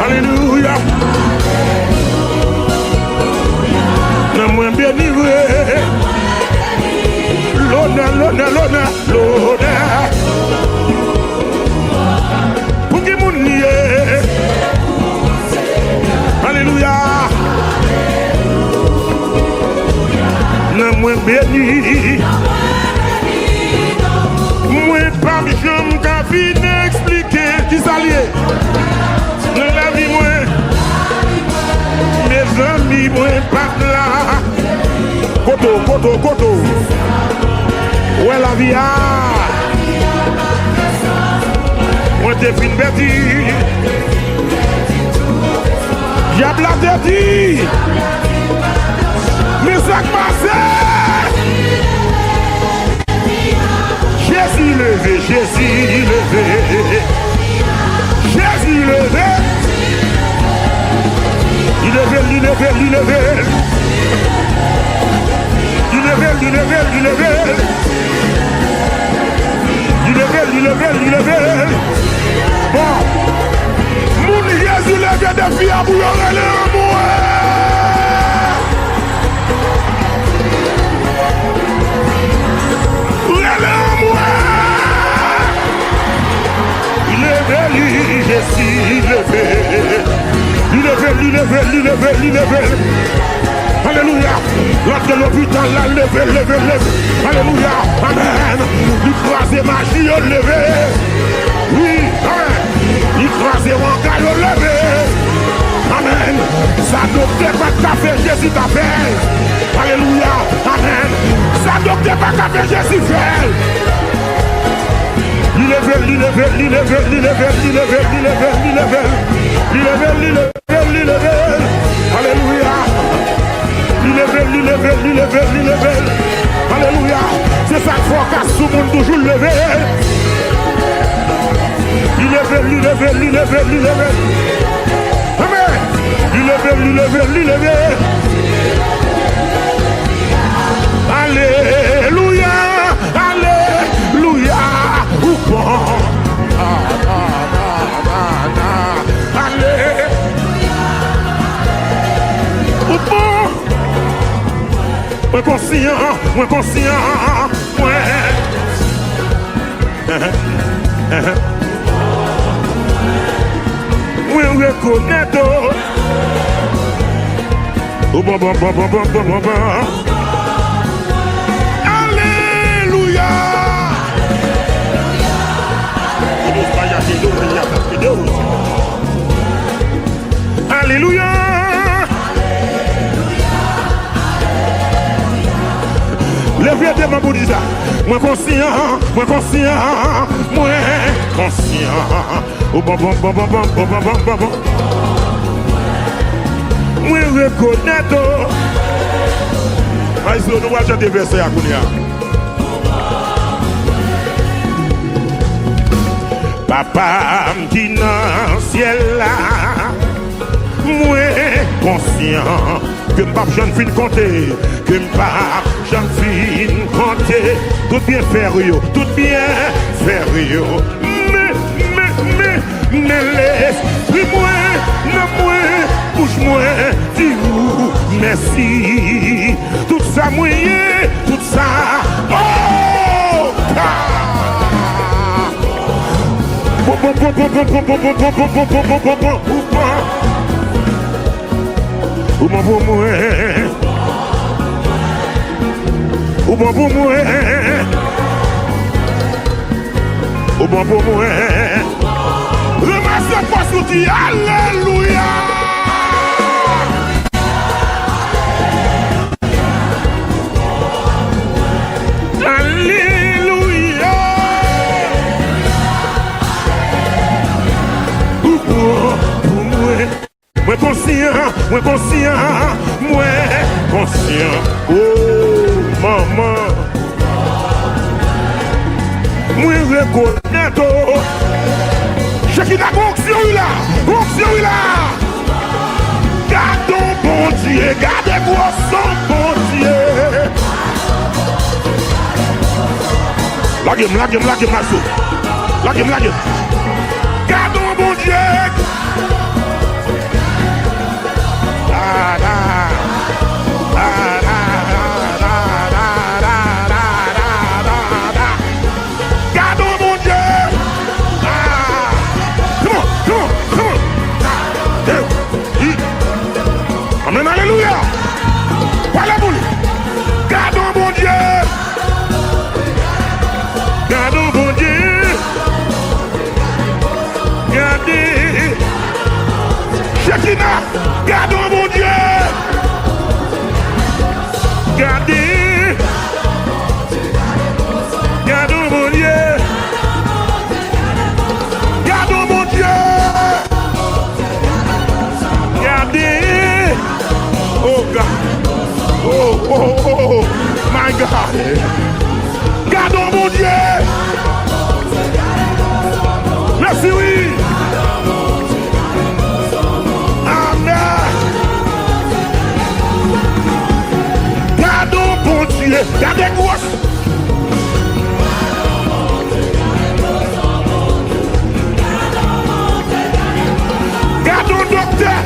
Alléluia. Moi béni, l'honneur. Pour qui mon nier. Alléluia. Moi béni. Moi pas j'aime qu'à vie n'expliquer qui s'allie. La vie moi. Mes amis moi pas là. Koto. Ouais là vie. Moi t'es fin bêti. Diable a dit. Mais ça passe. Jésus levé, Jésus levé. Jésus levé. Il levé, il levé, il levé. Il levé, il levé, il levé. Il levé, il levé, il levé. Bon. Mon Jésus levé des filles à bouillon et l'amour. Il levé, Jésus levé. Il levé, il levé, il levé, il levé. Alléluia. L'autre de l'hôpital l'a levé, levé, levé. Alléluia. Amen. Il croisait magie, il levé. Oui, amen. Il croisait mon gars, il levé. Amen. Ça docteur pas qu'à faire, Jésus t'appelle. Alléluia. Amen. Ça docteur pas qu'à faire, Jésus fait. Il levé, il levé, il levé, il levé, il levé, il levé, il levé. Il levé, il levé, il levé. Alléluia. Il levé, il levé, il levé, il levé. Alléluia. C'est ça qu'il faut qu'à tout le monde toujours levé. Il levé, il levé, il levé, il levé. Amen. Il levé, il levé, il levé. Alléluia. Alléluia. Ou bon. Alléluia. Ou bon. Moi conscient, moi conscient, moi. Moi reconnaître. Oh bon bon bon bon bon bon bon. Alléluia. Alléluia. Levez des mains pour dire ça. Moi conscient, moi conscient, moi conscient. Oh bon bon bon bon bon bon bon bon bon. Moi reconnaître. Mais si nous allons chanter verset à Kounia. Papa qui dans ciel là, moi conscient que m'pas jeune fin compter, que m'pas jeune fin compter, tout bien faire yo, tout bien faire yo. Mais laisse moi, non moi, bouge moi, dis-vous merci. Tout ça mouillé, tout ça. Oh! Ramassez pas sous dit Alléluia. Alléluia. Moi conscient, moi conscient, moi conscient. Oh maman, moi reconnaître. Chacun a fonction là, fonction là. Gardons bon Dieu, gardez-moi son bon Dieu. La game, ma sou. La game. Gardons bon Dieu. Gardons mon Dieu. Come on. Amen, alléluia. Voilà boule. Gardons mon Dieu. Gardons mon Dieu. Gardez. Chekina. Gardons mon Dieu. Gardez. docteur,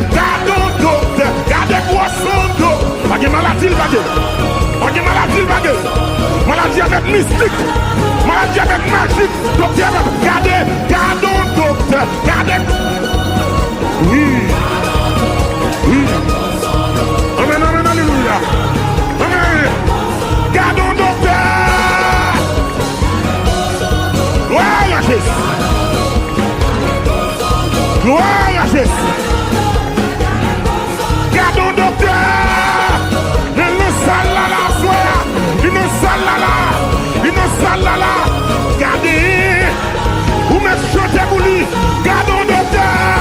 gardez quoi son dos. Pas de maladie, pas de maladie, maladie avec mystique, maladie avec magique, docteur, gardons docteur, gardez. Oui, oui. Amen, amen, alléluia. Amen. Gardons docteur. Gloire à Jésus. Gloire à Jésus. Gardons docteur. Il nous salala, il nous salala, il nous salala. Gardez. Vous me chantez pour lui. Gardons docteur.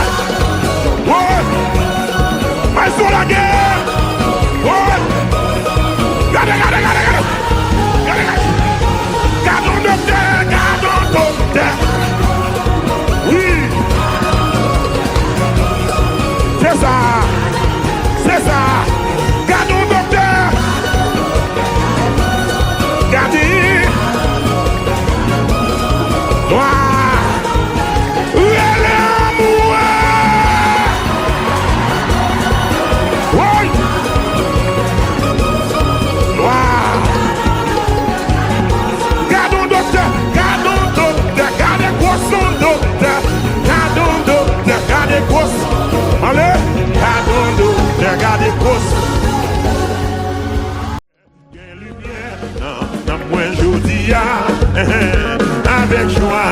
Oh. Mais sur la guerre. Oh. Gardez. Gardons docteur. Oui. C'est ça. Gardons docteur. Gardez. Gloire. Où est l'amour? Oui. Gloire. Gardons docteur. Gardez quoi son docteur. Gardez quoi. Allez. Gardez quoi. Quelle lumière dans moi aujourd'hui avec joie.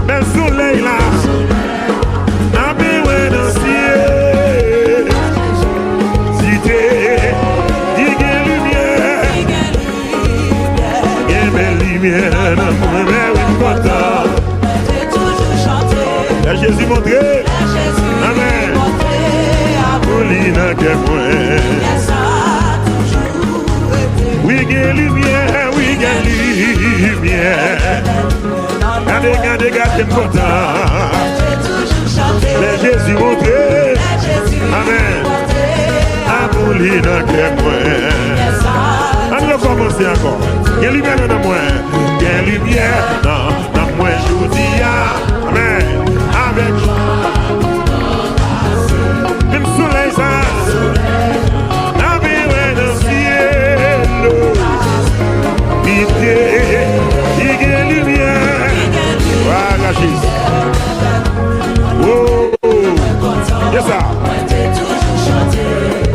Bel soleil là. Aboué dans le ciel. Cité. Il y a lumière. Il y a belle lumière dans moi. Mais content. La Jésus montré. Amen. Paulina que moi. Oui, il y a lumière, oui, il y a lumière. Regardez, content. La Jésus montré. Amen. Paulina que moi. On va commencer encore. Il y a lumière dans moi. Il y a lumière dans moi, je vous dis. Amen. Avec le soleil, ça. Aboué dans le ciel. Il y a lumière. Voilà, Jésus. Oh, c'est ça.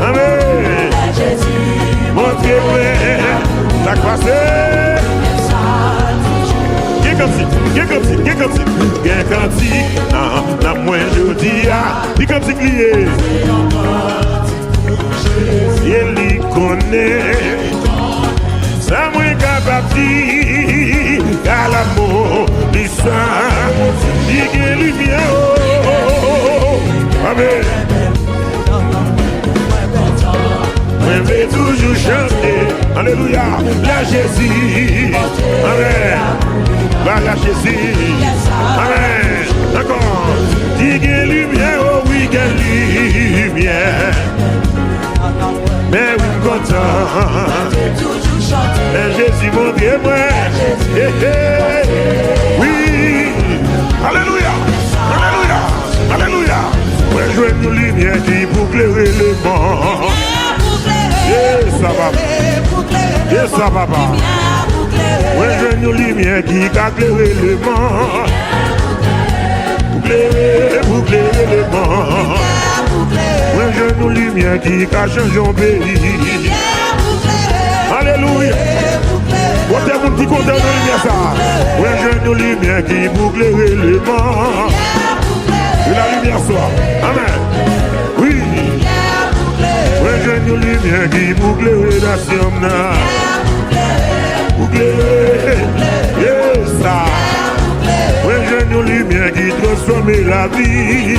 Amen. Montrez-moi la croisée. Qu'est comme si, non, moi je dis, dis comme si lié. Il y connaît, ça moi capable de dire, à l'amour, du sang, il y a lumière. Amen. Je vais toujours chanter, alléluia, la Jésus, amen, va la Jésus, amen, encore, dis qu'il lumière, oh oui, qu'il lumière, mais oui, content, mais Jésus mon Dieu, moi, oui, alléluia, moi je veux une lumière qui pour éclairer le monde. Yes, ça va pas. Ouais, j'ai une lumière qui a éclairé le monde. Pour éclairer le monde. Ouais, j'ai une lumière qui a changé mon pays. Alléluia. Vous êtes un petit content de lumière ça. Ouais, j'ai une lumière qui pour éclairer le monde. Et la lumière soit. Amen. Oui. Ouais, j'ai une lumière qui pour éclairer la sienne. Pour éclairer, yes, ça. Ouais, j'ai une lumière qui transforme la vie.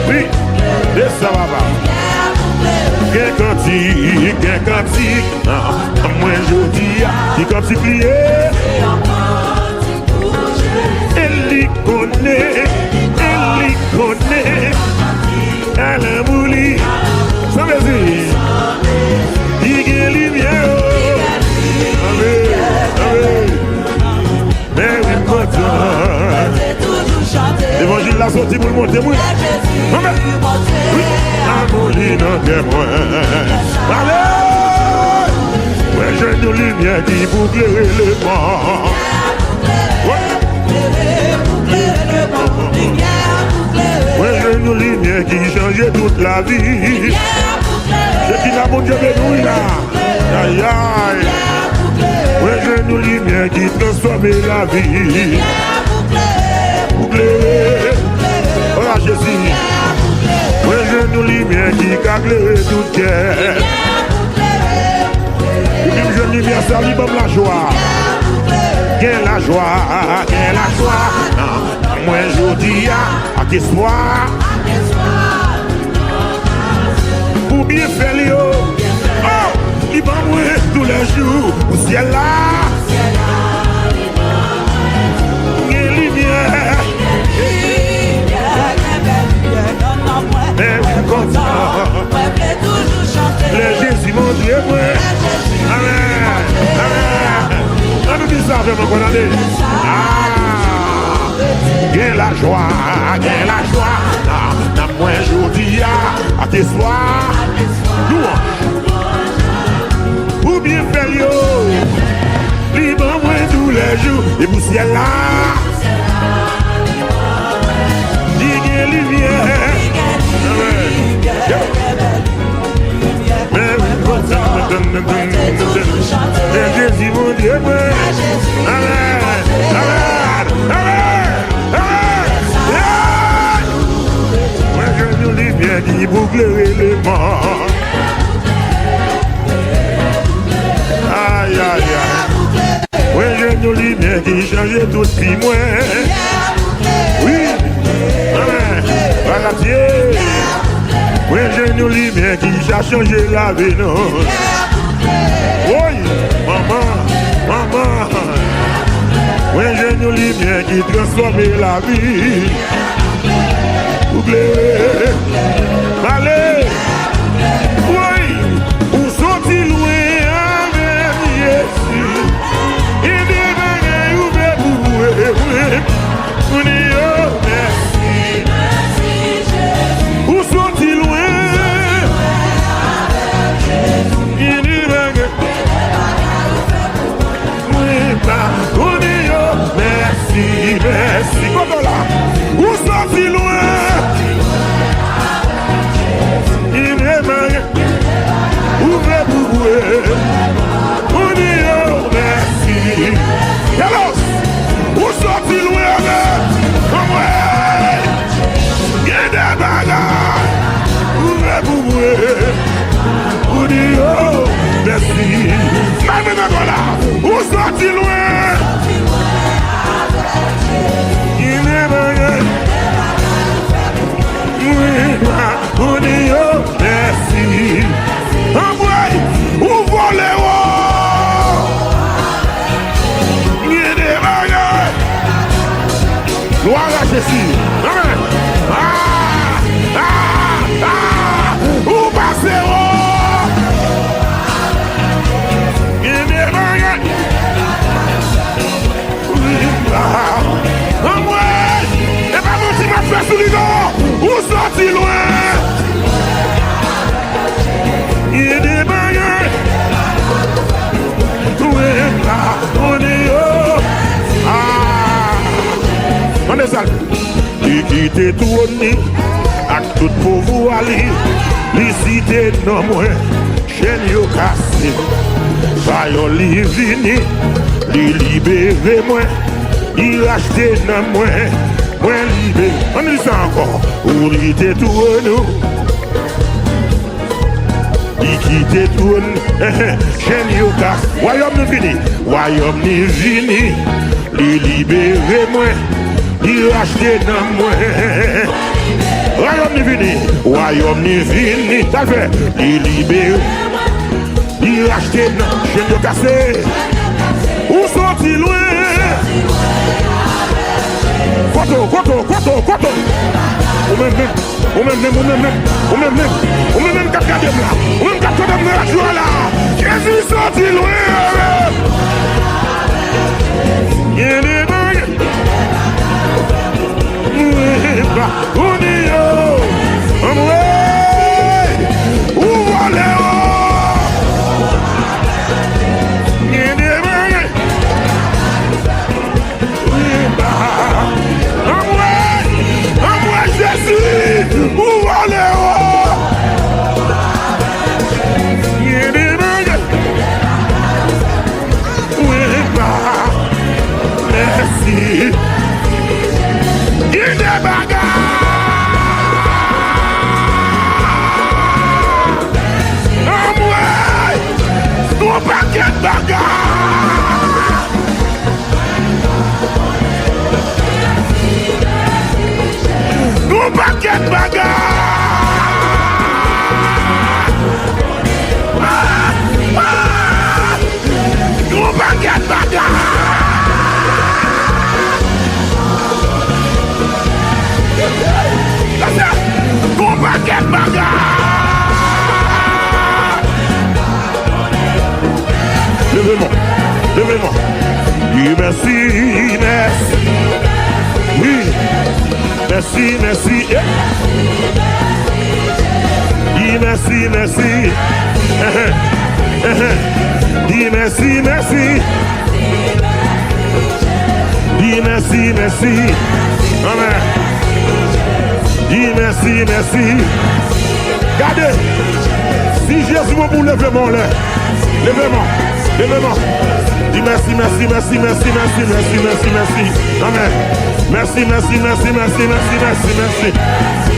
Oui, et ça va pas. Quel cantique, moi je dis, qui cantique lié. Elle y connaît. Elle a mouli, ça veut dire, il y a lumière. Amen. Mais oui, content. la sortie pour le monter, moi. Amen. Oui, amour, il n'en est moins. Allez! Ouais, j'ai une lumière qui boucle le monde. Ouais, j'ai une lumière qui change toute la vie. C'est qui n'a bon Dieu de nous, là. Aïe, aïe. Ouais, j'ai une lumière qui transforme la vie. Bouclé. Oh, Jésus. Ouais, j'ai une lumière qui cacle tout cœur. Une jeune lumière, ça lui donne la joie. Gain la joie, gain la joie. Moi, je dis à tes soirs. Pour bien faire les hauts. Oh, il va mourir tous les jours. Au ciel là. Gain lumière. Mais comme ça. Les Jésus m'ont dit, Amen. Amen. On nous dit ça, vraiment, qu'on a dit. Gain la joie, gain la joie. N'a moins aujourd'hui à tes soirs. Louange. Ou bien faire yo. Libre moins tous les jours. Et pour ciel là. Dis gain lumière. Les Jésus mon Dieu, amen, amen, amen, amen. Moi je nous lumière qui boucle le monde. Aïe, aïe, aïe. Moi je nous lumière qui change tout ce qui moi. Oui, amen, voilà Dieu. Oui, j'ai une lumière qui a changé la vie, non. Oui, maman, maman. Oui, j'ai une lumière qui transforme la vie. Oubliez, allez. Oui, on sortit loin avec Jésus. Il dit, vous où sont-ils loin? Merci, merci. Où sont-ils loin? Ouvrez-vous. Merci. Alors, où sont-ils loin? Il y a des bagages. Ouvrez-vous. Merci. Où sont-ils loin? Merci. Envoyez, ouvre les hauts. Gloire à Jésus. Amen. Où passez haut? Et pas mon petit m'a fait sous les dents. Où sont-ils loin? Il y a des bagages. On est haut. On est sale. Il quitte tout au nid. Avec tout pour vous aller. Les cités non moins. Chaîne yo cassé. Vaillons li vini. Li libéré moi. Il racheté non moins. Moi libéré. On dit ça encore. Ou il quitte tout au nous. Il quitte tout chaîne yo cassé. Royaume ni fini. Royaume ni fini. Li libéré moi. Il racheté non moins. Royaume ni fini. Royaume ni fini. Ça fait. Il libéré. Il racheté non. Chaîne yo cassé. Où sont-ils loin? Koto. Ou même, quatre là. Ou même quatre là, là. Jésus sorti loin. Il est des bagarres. Nous paquet de bagarres. Nous paquet de bagarres. Nous paquet de bagarres. Nous paquet de bagarres. Levez-moi, levez-moi. Oui, merci, merci. Oui, merci, merci. Oui, merci, merci. Dis merci, merci. Dis merci, merci. Amen. Dis merci, merci. Regardez. Si Jésus vous levez mon lait, levez-moi. Levez-moi. Dis merci, merci, merci, merci, merci, merci, merci, merci. Amen. Merci, merci, merci, merci, merci, merci, merci.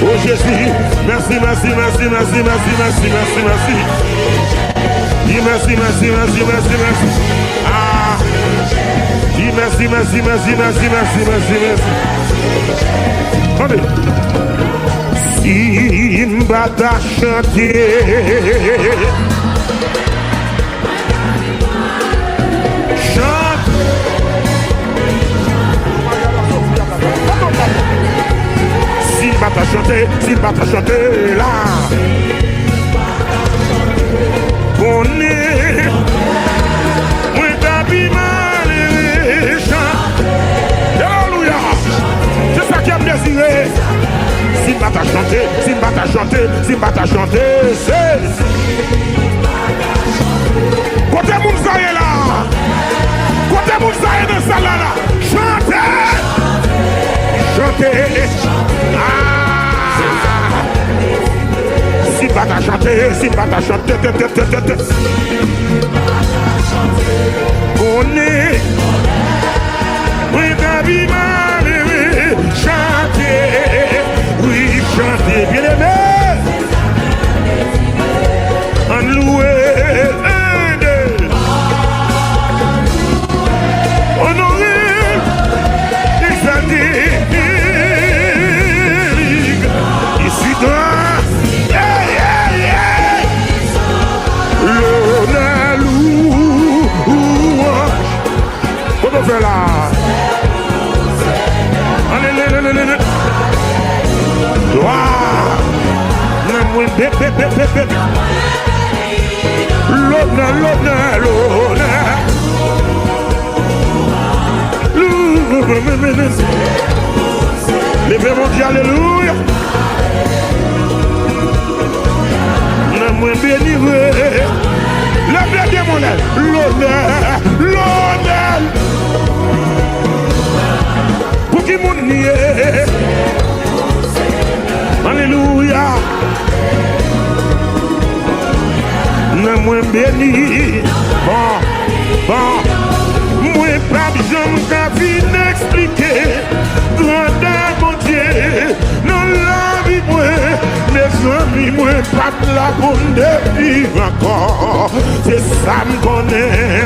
Oh Jésus, merci, merci, merci, merci, merci, merci, merci, merci. Dis merci, merci, merci, merci, merci. Ah. Dis merci, merci, merci, merci, merci, merci, merci. Allez. Simba t'a chanté. Simba t'a chanté, Simba t'a chanté là. On est, moi t'habilles mal et chante. Alléluia. C'est ça qui a désiré. Simba t'a chanté, Simba t'a chanté, Simba t'a chanté. C'est. Côté Mounsaïe là. Côté Mounsaïe de Salala. Chantez. Chantez. Ah. Simba t'a chanté, Simba t'a chanté. On est. Oui, David m'a aimé. Chantez. Oui, chantez. Bien aimé. En loué. Honoré. Exalté. Ici dans. Là. Allez, levez mon Dieu, alléluia. Levez mon aile. L'honneur. Pour qui mon nier. Alléluia. Moi béni. Bon. Moi pas besoin de expliquer. Grandeur mon Dieu. Non la vie moi. Mes amis moi pas la bonne de vivre encore. C'est ça me connaît.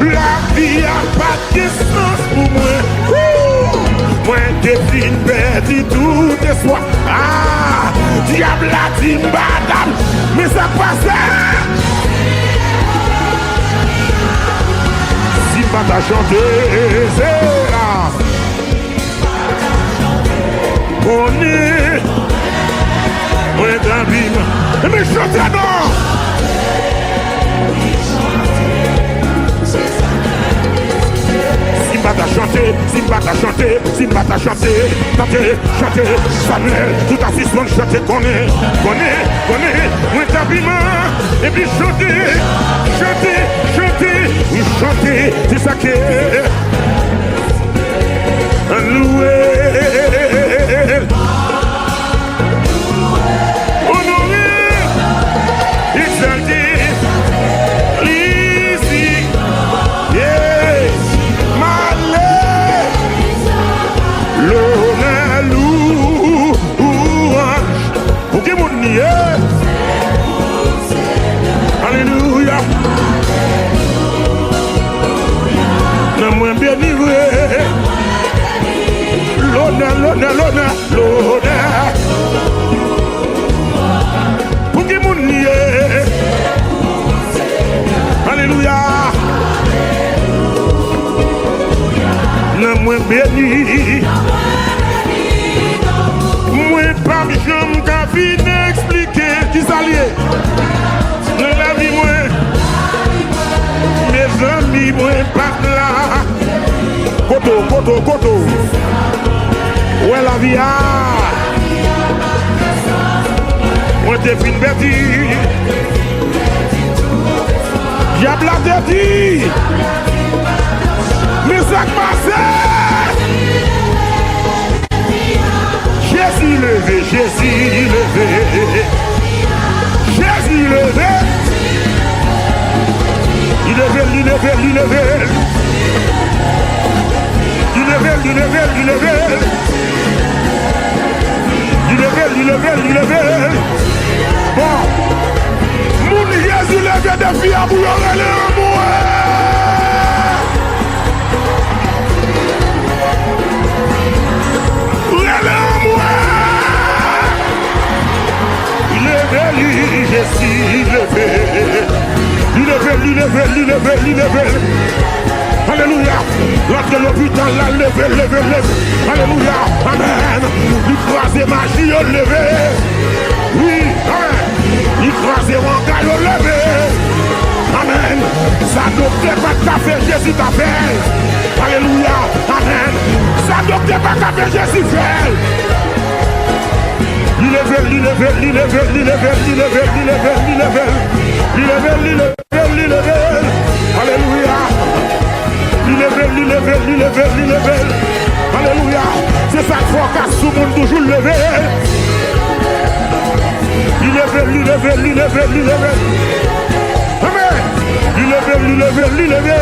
La vie a pas de sens pour moi. Moi défine perdu tout espoir. Ah, diable a dit madame, mais ça passe. Simba t'a chanté, c'est là. On est, moi David, mais chantez non. Simba t'a chanté, Simba t'a chanté, Simba t'a chanté, chanté, Samuel, tout à fait son chanté, connaît, moi t'habillement, et puis chanter, oui chanter, c'est ça qui est, loué, honoré, exalté, ici, yes. L'honneur, nié. Alléluia. Non, moi béni, l'honneur, l'honneur, l'honneur, l'honneur. Pour qui mon nié. Alléluia. Non, moi béni. Moi pas jamais qu'à finir expliquer qui s'allie. Dans la vie moi. Mes amis moi pas là. Koto, koto, koto. Ouais la vie a. Moi t'es fin bêti. Diable a dit. Mais ça passe. Jésus levé, Jésus levé. Jésus levé. Il levé, il levé, il levé. Il levé, il levé, il levé. Il levé, il levé, il levé. Bon. Mon Jésus levé des filles à bouillon, elle est en moi. Alléluia. L'autre de l'hôpital l'a levé, levé, levé. Alléluia. Amen. Il croise magie, il levé. Oui, amen. Il croise mon gars, il levé. Amen. Ça docteur pas qu'à faire, Jésus t'a fait. Alléluia. Amen. Ça docteur pas qu'à faire, Jésus fait. Il levé, il levé, il levé, il levé, il levé, il levé, il levé. Il levé, il levé, il levé. Alléluia. Il levé, il levé, il levé, il levé. Alléluia. C'est ça qu'il faut qu'à tout le monde toujours levé. Il levé, il levé, il levé, il levé. Amen. Il levé, il levé, il levé.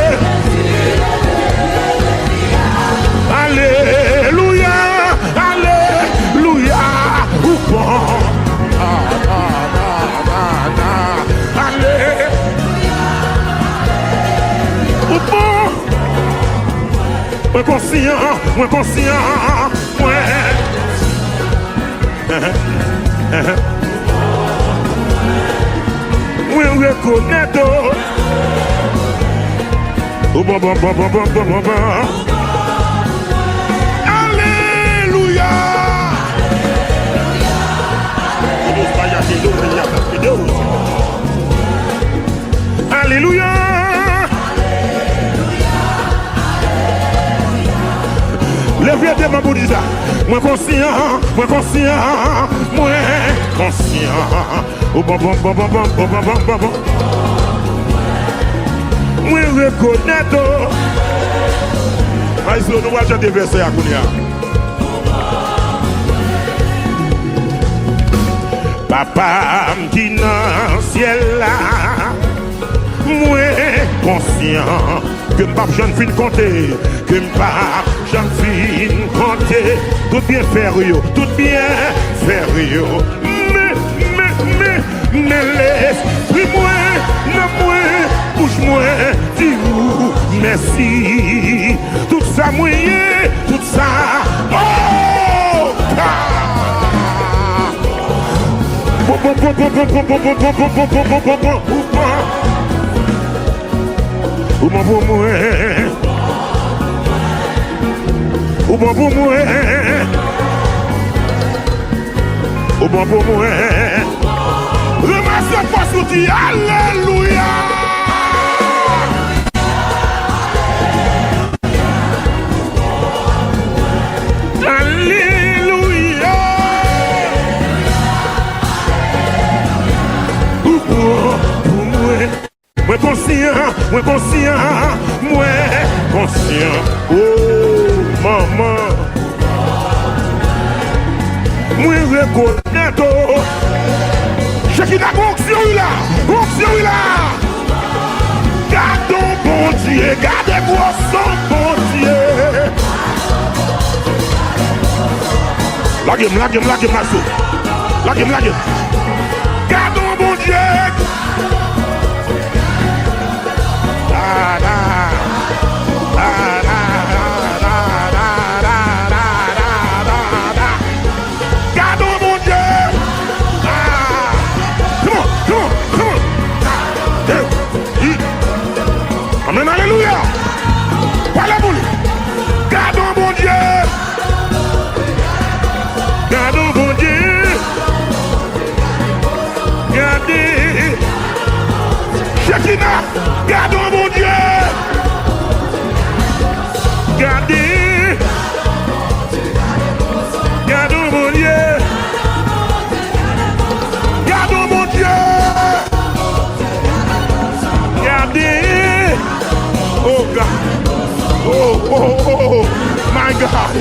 Alléluia. Alléluia. Ou bon. Allez. Ou bon. Moi conscient, moi conscient, moi. Moi reconnaître. Oh bon bon bon bon bon bon bon. Alléluia. Alléluia. Levez des mains pour dire ça. Moi conscient, moi conscient, moi conscient. Oh bon bon bon bon bon bon bon bon bon. Moi reconnaître. Aïe, nous va chanter verset à Kounia. Papa qui dans le ciel là, moi conscient que m'pas jeune fin compter, que m'pas jeune fin compter, tout bien faire yo, tout bien faire yo. Mais l'esprit moi, non moi, bouche moi, dis-vous merci. Tout ça mouillé, tout ça, oh! Ramassez pas sous dit Alléluia. Alléluia. Moi conscient, moi conscient. Oh maman. Moi reconnaître. Je qui n'a fonction là, Garde ton bon Dieu, gardez-moi son bon Dieu. La game, Dieu. Ah, ah. Gardons mon Dieu. Come on. Amen, alléluia. Voilà pour lui. Gardons mon Dieu. Gardons mon Dieu. Gardez. Shekinah. Gardons mon Dieu. Gardez. Gardons mon Dieu. Gardons mon Dieu. Gardez. Oh God. Oh, my God.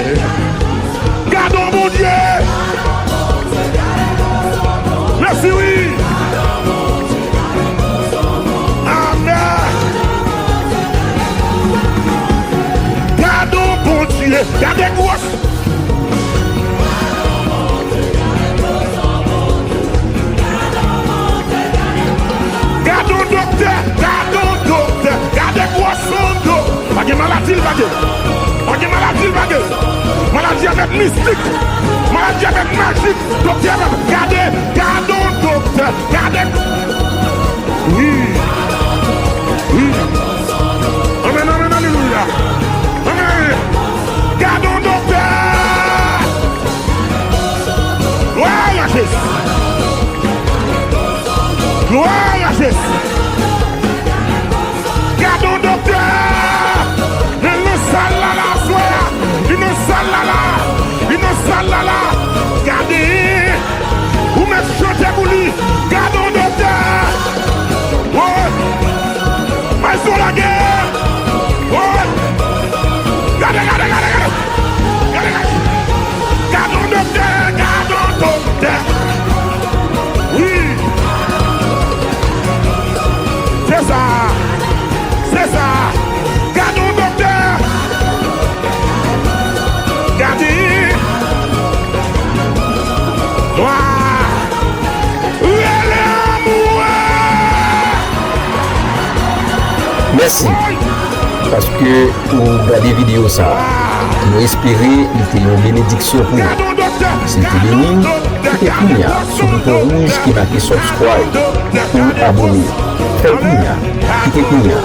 Gardons mon Dieu. Merci, oui. Amen. Gardons mon Dieu. Gardez grosse. Gardons docteur. Gardez grosse. Pas de maladie, pas de maladie. Maladie avec mystique. Maladie avec magique. Docteur, gardons docteur. Gardez. Oui. Amen, alléluia. Amen. Gardons docteur. Gloire à Jésus. Gloire à Jésus. Gardons docteur. Gardez, vous me chantez pour lui. Gardons docteur. Ouais. Ils sont la guerre. Ouais. Gardez. Gardons docteur. Oui. C'est ça. Gardons docteur. Gardez. Merci. Parce que pour regarder vidéo ça, nous espérons que une bénédiction pour vous. C'était béni, cliquez sur le bouton rouge qui marque subscribe ou abonner. Faites cliquez.